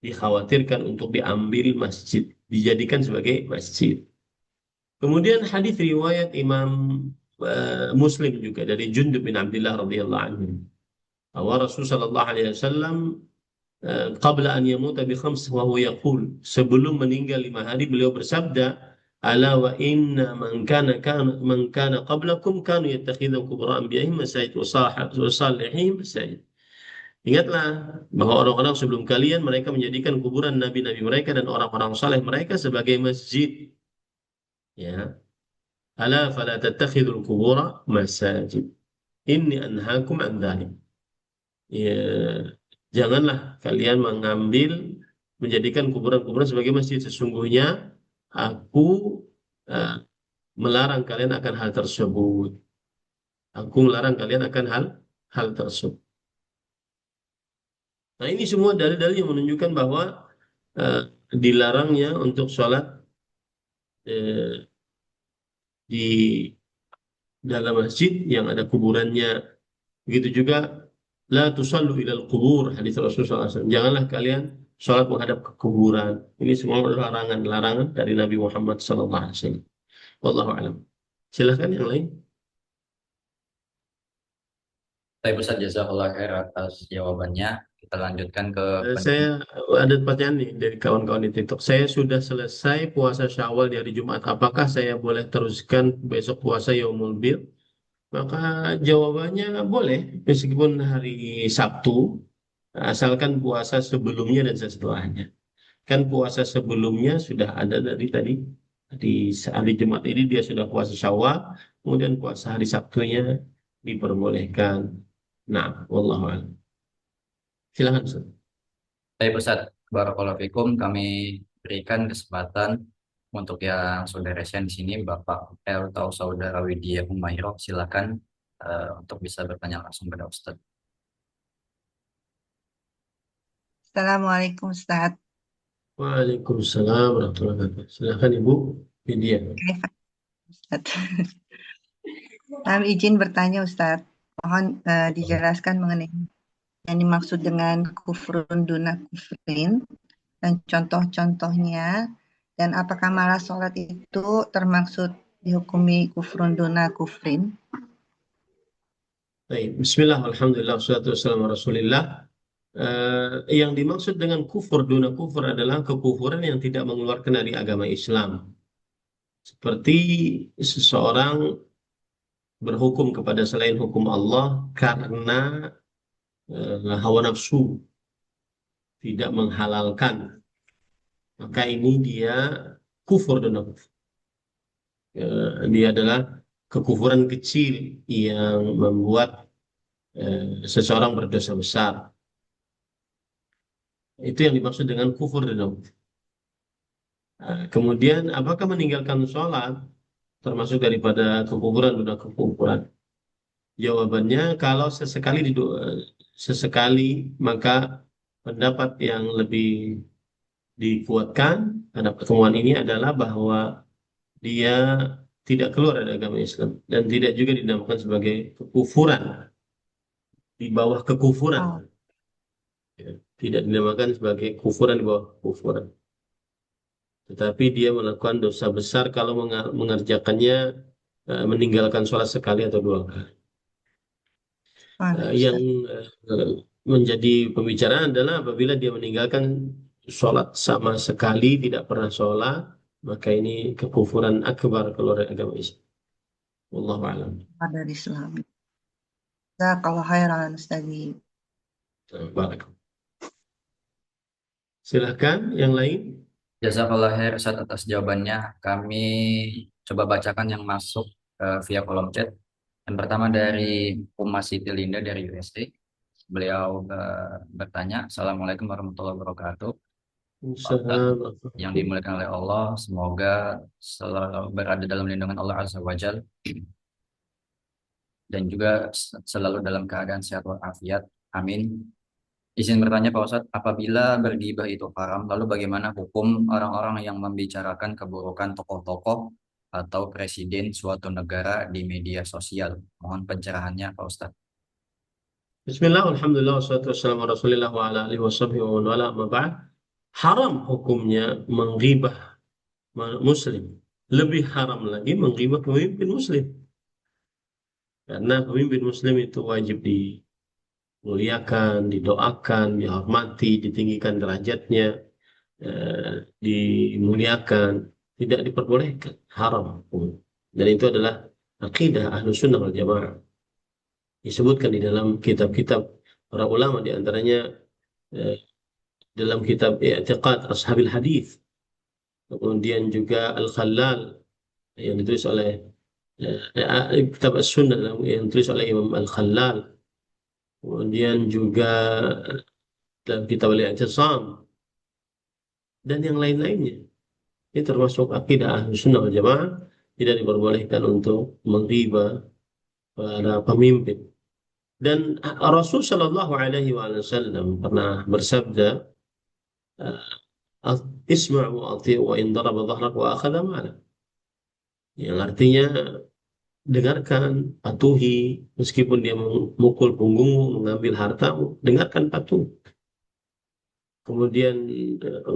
Dikhawatirkan untuk diambil masjid, dijadikan sebagai masjid. Kemudian hadis riwayat Imam Muslim juga dari Jundub bin Abdullah radhiyallahu anhu, bahwa Rasul sallallahu alaihi wasallam qabla an yamuta bi khams wa huwa yaqul, sebelum meninggal 5 hari beliau bersabda, ala wa inna man kana qablakum kanu yattakhidhu qubur anbiya'ihim masajid wa salihihim masajid. Ingatlah bahwa orang-orang sebelum kalian mereka menjadikan kuburan nabi-nabi mereka dan orang-orang saleh mereka sebagai masjid. Ya. Ala fala tattakhidul qubura masajid. Inni anhaakum an dzalik. Ya, janganlah kalian menjadikan kuburan-kuburan sebagai masjid. Sesungguhnya aku melarang kalian akan hal tersebut. Aku melarang kalian akan hal tersebut. Nah, ini semua dalil-dalil yang menunjukkan bahwa dilarangnya untuk sholat di dalam masjid yang ada kuburannya. Begitu juga la tusallu ilal kubur, hadis Rasulullah SAW. Janganlah kalian sholat menghadap ke kuburan. Ini semua larangan dari Nabi Muhammad SAW. Wallahu a'lam. Silahkan yang lain. Baik Ustaz, jazakallah khair atas jawabannya. Kita lanjutkan ke Saya ada pertanyaan nih dari kawan-kawan di TikTok. Saya sudah selesai puasa Syawal di hari Jumat. Apakah saya boleh teruskan besok puasa Yaumul Bir? Maka jawabannya boleh, meskipun hari Sabtu, asalkan puasa sebelumnya dan setelahnya. Kan puasa sebelumnya sudah ada dari tadi, di hari Jumat ini dia sudah puasa Syawal, kemudian puasa hari Sabtunya diperbolehkan. Nah, wallahu a'lam. Silakan Ustaz. Baik Ustaz, barakallahu fikum. Kami berikan kesempatan untuk yang saudara saya di sini, Bapak L atau Saudara Widya Humayro. Silakan untuk bisa bertanya langsung pada Ustaz. Assalamualaikum Ustaz. Waalaikumsalam warahmatullahi wabarakatuh. Silakan Ibu Widya. Ustaz. Kami izin bertanya Ustaz. Mohon dijelaskan mengenai yang dimaksud dengan kufrun duna kufrin dan contoh-contohnya, dan apakah malah sholat itu termaksud dihukumi kufrun duna kufrin? Baik, bismillah, alhamdulillah, wassalatu wassalamu ala rasulillah. Yang dimaksud dengan kufur duna kufur adalah kekufuran yang tidak mengeluarkan dari agama Islam. Seperti seseorang berhukum kepada selain hukum Allah karena hawa nafsu, tidak menghalalkan, maka ini dia kufur duna kufur. Dia adalah kekufuran kecil yang membuat seseorang berdosa besar. Itu yang dimaksud dengan kufur duna kufur. Kemudian apakah meninggalkan sholat termasuk daripada kekufuran duna kekufuran? Jawabannya, kalau sesekali maka pendapat yang lebih dikuatkan pada pertemuan ini adalah bahwa dia tidak keluar dari agama Islam dan tidak juga dinamakan sebagai kekufuran, di bawah kekufuran. Ya, tidak dinamakan sebagai kufuran di bawah kekufuran. tetapi dia melakukan dosa besar kalau mengerjakannya, meninggalkan sholat sekali atau dua kali. Waduh, Yang Ustaz. menjadi pembicaraan adalah apabila dia meninggalkan sholat sama sekali, tidak pernah sholat, maka ini kekufuran akbar keluar dari agama Islam. Wallahu a'lam. Dari Islam. Jazakallah khairan Ustaz. Barak. Silahkan yang lain. Jazakallah khair Ustaz atas jawabannya. Kami coba bacakan yang masuk via kolom chat. Yang pertama dari Uma Siti Linda dari USA. Beliau bertanya, Assalamualaikum warahmatullahi wabarakatuh. Pak Ustadz, yang dimuliakan oleh Allah, semoga selalu berada dalam lindungan Allah Azza wa Jal dan juga selalu dalam keadaan sehat walafiat. Amin. Izin bertanya Pak Ustadz, apabila bergibah itu haram, lalu bagaimana hukum orang-orang yang membicarakan keburukan tokoh-tokoh atau presiden suatu negara di media sosial? Mohon pencerahannya Pak Ustadz. Bismillah, alhamdulillah, wassalatu wassalamu ala rasulillah wa ala alihi washabihi wa man wala, amma ba'd. Haram hukumnya menggibah muslim. Lebih haram lagi menggibah pemimpin muslim. Karena pemimpin muslim itu wajib dimuliakan, didoakan, dihormati, ditinggikan derajatnya, dimuliakan, tidak diperbolehkan, haram. Dan itu adalah akidah Ahlus Sunnah wal Jamaah. Disebutkan di dalam kitab-kitab para ulama, di antaranya dalam kitab I'tiqad Ashabil Hadis, kemudian juga Al-Khallal yang ditulis oleh kitab As-Sunnah yang ditulis oleh Imam Al-Khallal, kemudian juga dalam kitab Al-I'tisam dan yang lain-lainnya. Ini termasuk akidah Ahlus Sunnah wal Jamaah, tidak diperbolehkan untuk menghina para pemimpin. Dan Rasul Shallallahu Alaihi Wasallam pernah bersabda, "Isma'u wa ati'u wa in daraba dhahrak wa akhadha malak." Yang artinya dengarkan, patuhi, meskipun dia memukul punggungmu, mengambil hartamu, dengarkan, patuh. Kemudian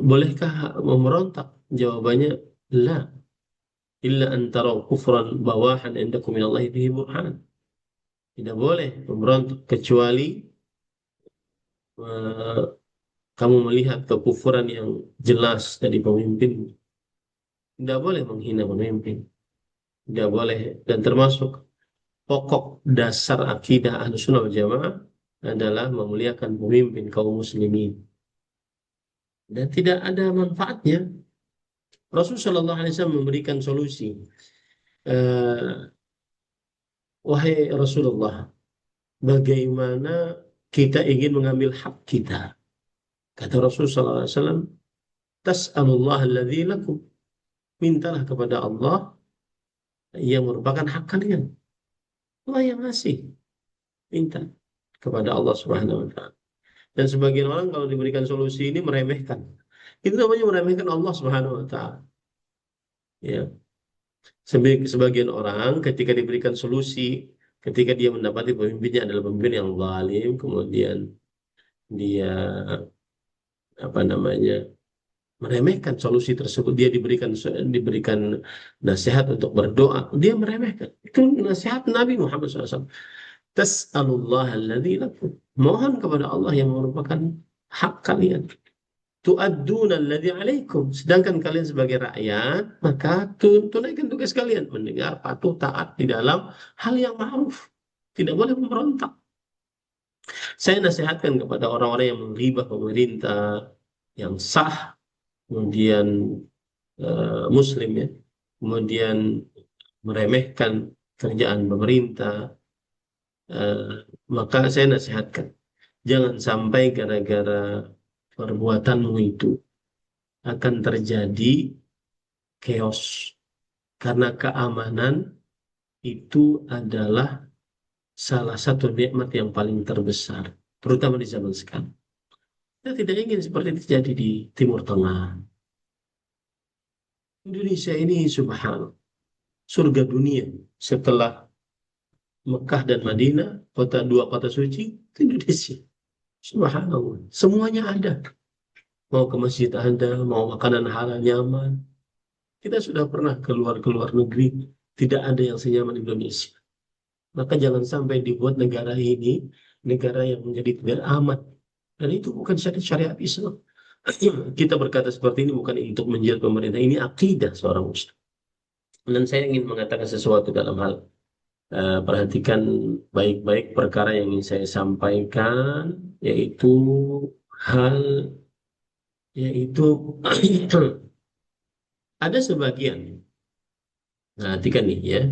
bolehkah memberontak? Jawabannya, la. Illa an taraw kufran bawahan indakum minallahi bihi burhan. Tidak boleh memberontak kecuali kamu melihat kekufuran yang jelas dari pemimpin. Tidak boleh menghina pemimpin. Tidak boleh. Dan termasuk pokok dasar akidah Ahlus Sunnah wal Jamaah adalah memuliakan pemimpin kaum muslimin. Dan tidak ada manfaatnya. Rasulullah Shallallahu Alaihi Wasallam memberikan solusi. Wahai Rasulullah, bagaimana kita ingin mengambil hak kita? Kata Rasulullah SAW, tas'alullah alladzi lakum. Mintalah kepada Allah yang merupakan hak kalian. Allah yang ngasih. Minta kepada Allah Subhanahu wa Ta'ala. Dan sebagian orang kalau diberikan solusi ini meremehkan. Itu namanya meremehkan Allah Subhanahu wa Ta'ala. Ya. Sebagian orang ketika diberikan solusi, ketika dia mendapati pemimpinnya adalah pemimpin yang zalim, kemudian dia meremehkan solusi tersebut, dia diberikan nasihat untuk berdoa, dia meremehkan. Itu nasihat Nabi Muhammad SAW. Tas'alullah alladzi lakum. Mohon kepada Allah yang merupakan hak kalian. Tu'adduna alladzi alaikum. Sedangkan kalian sebagai rakyat, maka tunaikan tugas kalian. Mendengar, patuh, taat di dalam hal yang ma'ruf. Tidak boleh memberontak. Saya nasihatkan kepada orang-orang yang menghibah pemerintah yang sah, kemudian muslim ya, kemudian meremehkan kerjaan pemerintah, maka saya nasihatkan, jangan sampai gara-gara perbuatanmu itu akan terjadi chaos. Karena keamanan itu adalah salah satu nikmat yang paling terbesar, terutama di zaman sekarang. Kita tidak ingin seperti itu terjadi di Timur Tengah. Indonesia ini subhanallah, surga dunia setelah Mekah dan Madinah, dua kota suci, itu Indonesia. Subhanallah, semuanya ada. mau ke masjid Anda, mau makanan halal nyaman. Kita sudah pernah keluar negeri, tidak ada yang senyaman Indonesia. Maka jangan sampai dibuat negara ini negara yang menjadi tidak aman. Dan itu bukan syariat Islam. Kita berkata seperti ini bukan untuk menjilat pemerintah. Ini akidah seorang muslim. Dan saya ingin mengatakan sesuatu dalam hal perhatikan baik-baik perkara yang ingin saya sampaikan, yaitu hal yaitu ada sebagian. Perhatikan nih ya.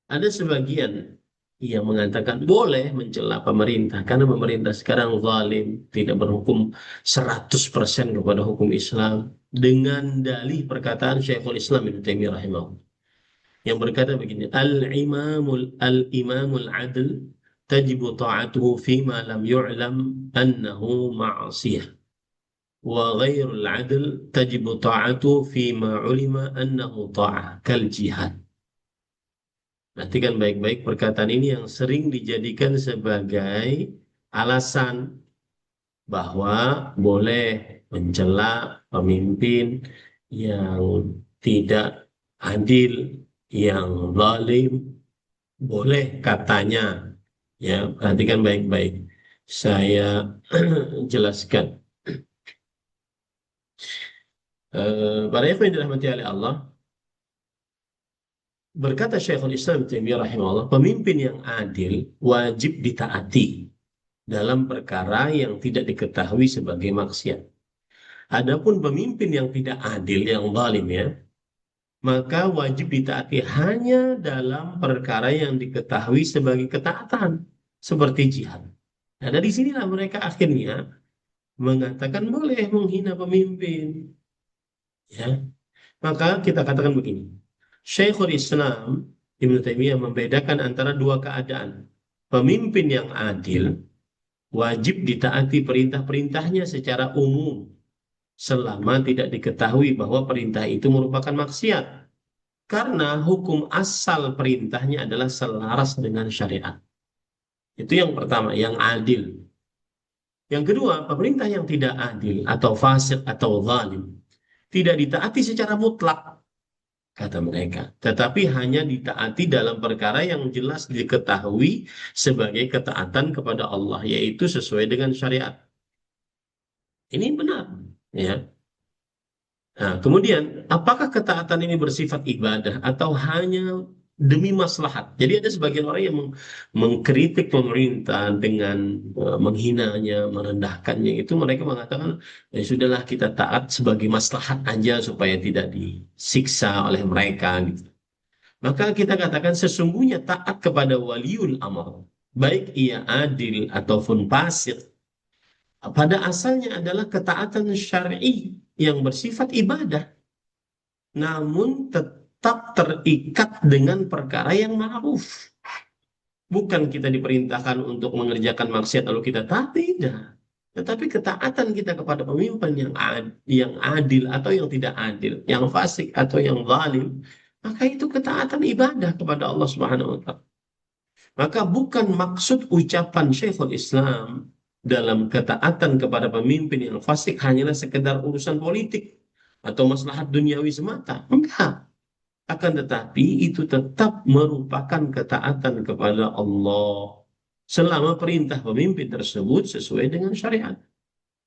Ada sebagian yang mengatakan boleh mencela pemerintah karena pemerintah sekarang zalim, tidak berhukum 100% kepada hukum Islam, dengan dalih perkataan Syekhul Islam Ibnu Taimiyah rahimahullah yang berkata begini, al-imamul adl tajibu ta'atuhu fima lam yu'lam annahu ma'asiyah wa ghairul adl tajibu ta'atuhu fima ulima annahu ta'ah kal jihad. Perhatikan baik-baik perkataan ini yang sering dijadikan sebagai alasan bahwa boleh mencela pemimpin yang tidak adil, yang zalim, boleh katanya. Ya, perhatikan baik-baik. Saya jelaskan. Para ikhwan yang dirahmati oleh Allah, berkata Syekhul Islam Taimiyah rahimahullah, pemimpin yang adil wajib ditaati dalam perkara yang tidak diketahui sebagai maksiat. Adapun pemimpin yang tidak adil, yang zalim ya, maka wajib ditaati hanya dalam perkara yang diketahui sebagai ketaatan, seperti jihad. Nah, dari sinilah mereka akhirnya mengatakan boleh menghina pemimpin. Ya, maka kita katakan begini. Syekhul Islam Ibnu Taimiyah membedakan antara dua keadaan. Pemimpin yang adil wajib ditaati perintah-perintahnya secara umum selama tidak diketahui bahwa perintah itu merupakan maksiat. Karena hukum asal perintahnya adalah selaras dengan syariat. Itu yang pertama, yang adil. Yang kedua, pemerintah yang tidak adil atau fasik atau zalim tidak ditaati secara mutlak, kata mereka. Tetapi hanya ditaati dalam perkara yang jelas diketahui sebagai ketaatan kepada Allah, yaitu sesuai dengan syariat. Ini benar, ya. Nah, kemudian, apakah ketaatan ini bersifat ibadah atau hanya demi maslahat? Jadi ada sebagian orang yang mengkritik pemerintah dengan menghinanya, merendahkannya. Itu mereka mengatakan, ya sudahlah kita taat sebagai maslahat aja supaya tidak disiksa oleh mereka. Gitu. Maka kita katakan sesungguhnya taat kepada waliul amr, baik ia adil ataupun fasik, pada asalnya adalah ketaatan syar'i yang bersifat ibadah, namun tetap terikat dengan perkara yang ma'ruf. Bukan kita diperintahkan untuk mengerjakan maksiat lalu kita taat, tidak. Tetapi ketaatan kita kepada pemimpin yang adil atau yang tidak adil, yang fasik atau yang zalim, maka itu ketaatan ibadah kepada Allah Subhanahu wa taala. Maka bukan maksud ucapan Syekhul Islam dalam ketaatan kepada pemimpin yang fasik hanyalah sekedar urusan politik atau maslahat duniawi semata. Enggak. Akan tetapi itu tetap merupakan ketaatan kepada Allah selama perintah pemimpin tersebut sesuai dengan syariat.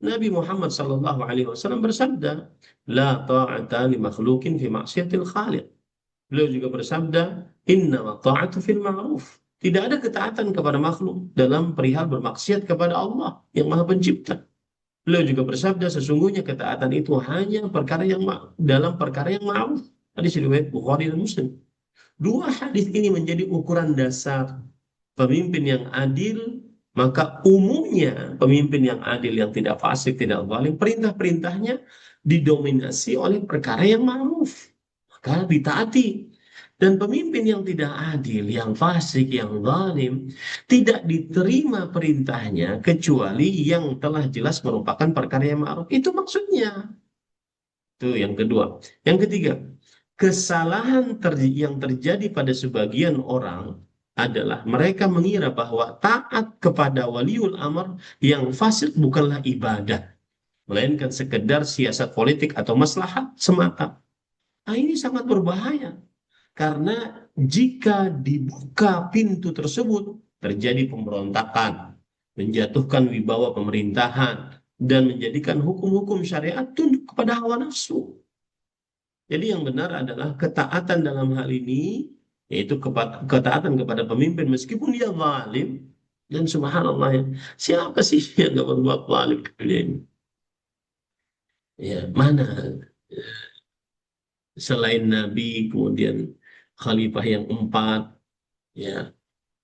Nabi Muhammad SAW bersabda, "La ta'ata li makhlukin fi maksiatil khaliq." Beliau juga bersabda, "Inna ta'atu fil ma'ruf." Tidak ada ketaatan kepada makhluk dalam perihal bermaksiat kepada Allah yang Maha Pencipta. Beliau juga bersabda, sesungguhnya ketaatan itu hanya dalam perkara yang ma'ruf. Hadis riwayat Bukhari dan Muslim. Dua hadis ini menjadi ukuran dasar pemimpin yang adil, maka umumnya pemimpin yang adil yang tidak fasik, tidak zalim, perintah-perintahnya didominasi oleh perkara yang ma'ruf. Maka ditaati. Dan pemimpin yang tidak adil, yang fasik, yang zalim, tidak diterima perintahnya kecuali yang telah jelas merupakan perkara yang ma'ruf. Itu maksudnya. Itu yang kedua. Yang ketiga, kesalahan yang terjadi pada sebagian orang adalah mereka mengira bahwa taat kepada waliul amr yang fasik bukanlah ibadah, melainkan sekedar siasat politik atau maslahat semata. Nah, ini sangat berbahaya karena jika dibuka pintu tersebut, terjadi pemberontakan, menjatuhkan wibawa pemerintahan, dan menjadikan hukum-hukum syariat tunduk kepada hawa nafsu. Jadi yang benar adalah ketaatan dalam hal ini, yaitu ketaatan kepada pemimpin meskipun dia zalim. Dan subhanallah, ya, siapa sih yang nggak berbuat zalim ke dunia ini? Ya, mana selain Nabi, kemudian khalifah yang empat, ya,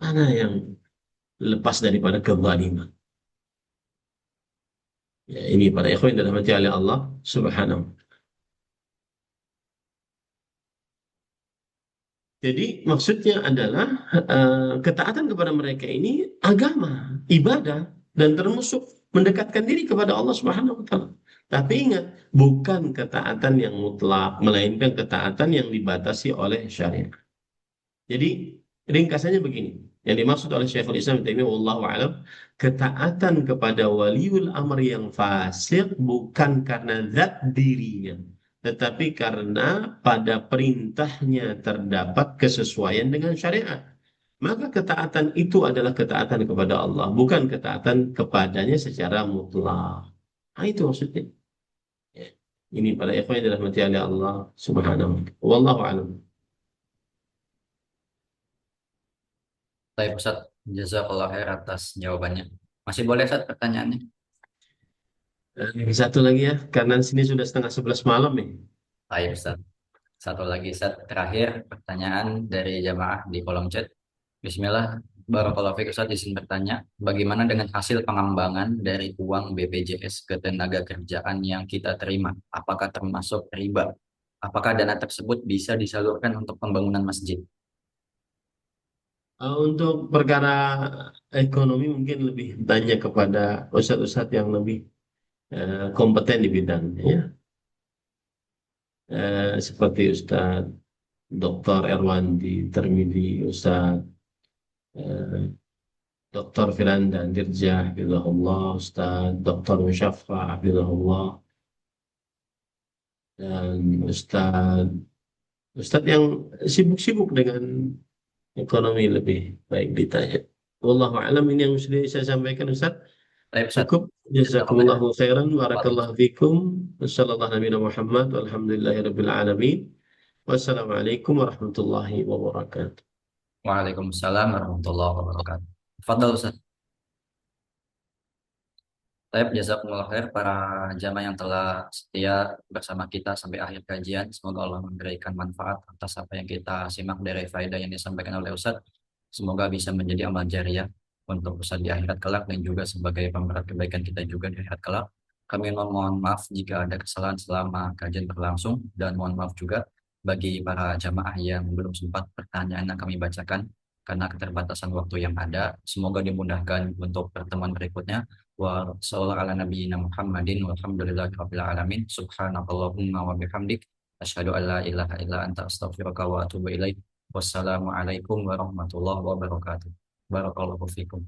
mana yang lepas daripada kezaliman? Ya, ini para ikhwan yang dirahmati oleh Allah Subhanahu. Jadi maksudnya adalah ketaatan kepada mereka ini agama, ibadah, dan termasuk mendekatkan diri kepada Allah Subhanahu wa taala. Tapi ingat, bukan ketaatan yang mutlak, melainkan ketaatan yang dibatasi oleh syariat. Jadi ringkasannya begini, yang dimaksud oleh Syekhul Islam Ibnu Taimiyah wallahu alam, ketaatan kepada waliul amr yang fasik bukan karena zat dirinya, tetapi karena pada perintahnya terdapat kesesuaian dengan syariat. Maka ketaatan itu adalah ketaatan kepada Allah, bukan ketaatan kepadanya secara mutlak. Nah, itu maksudnya. Ya. Ini para ikhwan yang dirahmati oleh Allah Subhanahu wa taala. Wallahu alam. Baik Ustaz, jazakallah khair atas jawabannya. Masih boleh Ustaz pertanyaannya? Satu lagi ya, karena sini sudah 10:30 malam nih. Baik Ustaz. Satu lagi Ustaz, terakhir pertanyaan dari jamaah di kolom chat. Bismillah, Barakallahu fiik Ustaz, izin bertanya, bagaimana dengan hasil pengembangan dari uang BPJS ketenaga kerjaan yang kita terima? Apakah termasuk riba? Apakah dana tersebut bisa disalurkan untuk pembangunan masjid? Untuk perkara ekonomi mungkin lebih tanya kepada ustadz-ustadz yang lebih kompeten di bidangnya ya. Seperti Ustadz Dr. Erwandi Termidi, Ustadz eh, Dr. Firanda Dirjah, Hafizahullah, Ustadz Dr. Musyaffa, Hafizahullah, dan Ustadz yang sibuk-sibuk dengan ekonomi lebih baik ditanya. Wallahu alam, ini yang sudah saya sampaikan Ustaz. Baik Ustaz. Cukup. Jazakumullahu khairan. Barakallahu Waalaikumsalam. fikum. Wassallallahu nabiyana Muhammad. Walhamdulillahirabbil alamin. Wassalamualaikum warahmatullahi wabarakatuh. Waalaikumsalam warahmatullahi wabarakatuh. Fadal Ustaz. Baik, jazakumullah khair para jamaah yang telah setia bersama kita sampai akhir kajian. Semoga Allah memberikan manfaat atas apa yang kita simak dari faedah yang disampaikan oleh Ustadz. Semoga bisa menjadi amal jariah untuk Ustadz di akhirat kelak dan juga sebagai pemberat kebaikan kita juga di akhirat kelak. Kami mohon maaf jika ada kesalahan selama kajian berlangsung dan mohon maaf juga bagi para jamaah yang belum sempat pertanyaan yang kami bacakan karena keterbatasan waktu yang ada. Semoga dimudahkan untuk pertemuan berikutnya. Wa sallallahu ala nabiyyina Muhammadin walhamdulillahi rabbil alamin. Subhanakallahumma wa bihamdik asyhadu an la ilaha illa anta astaghfiruka wa atubu ilaik. Wassalamualaikum warahmatullahi wabarakatuh. Barakallahu fikum.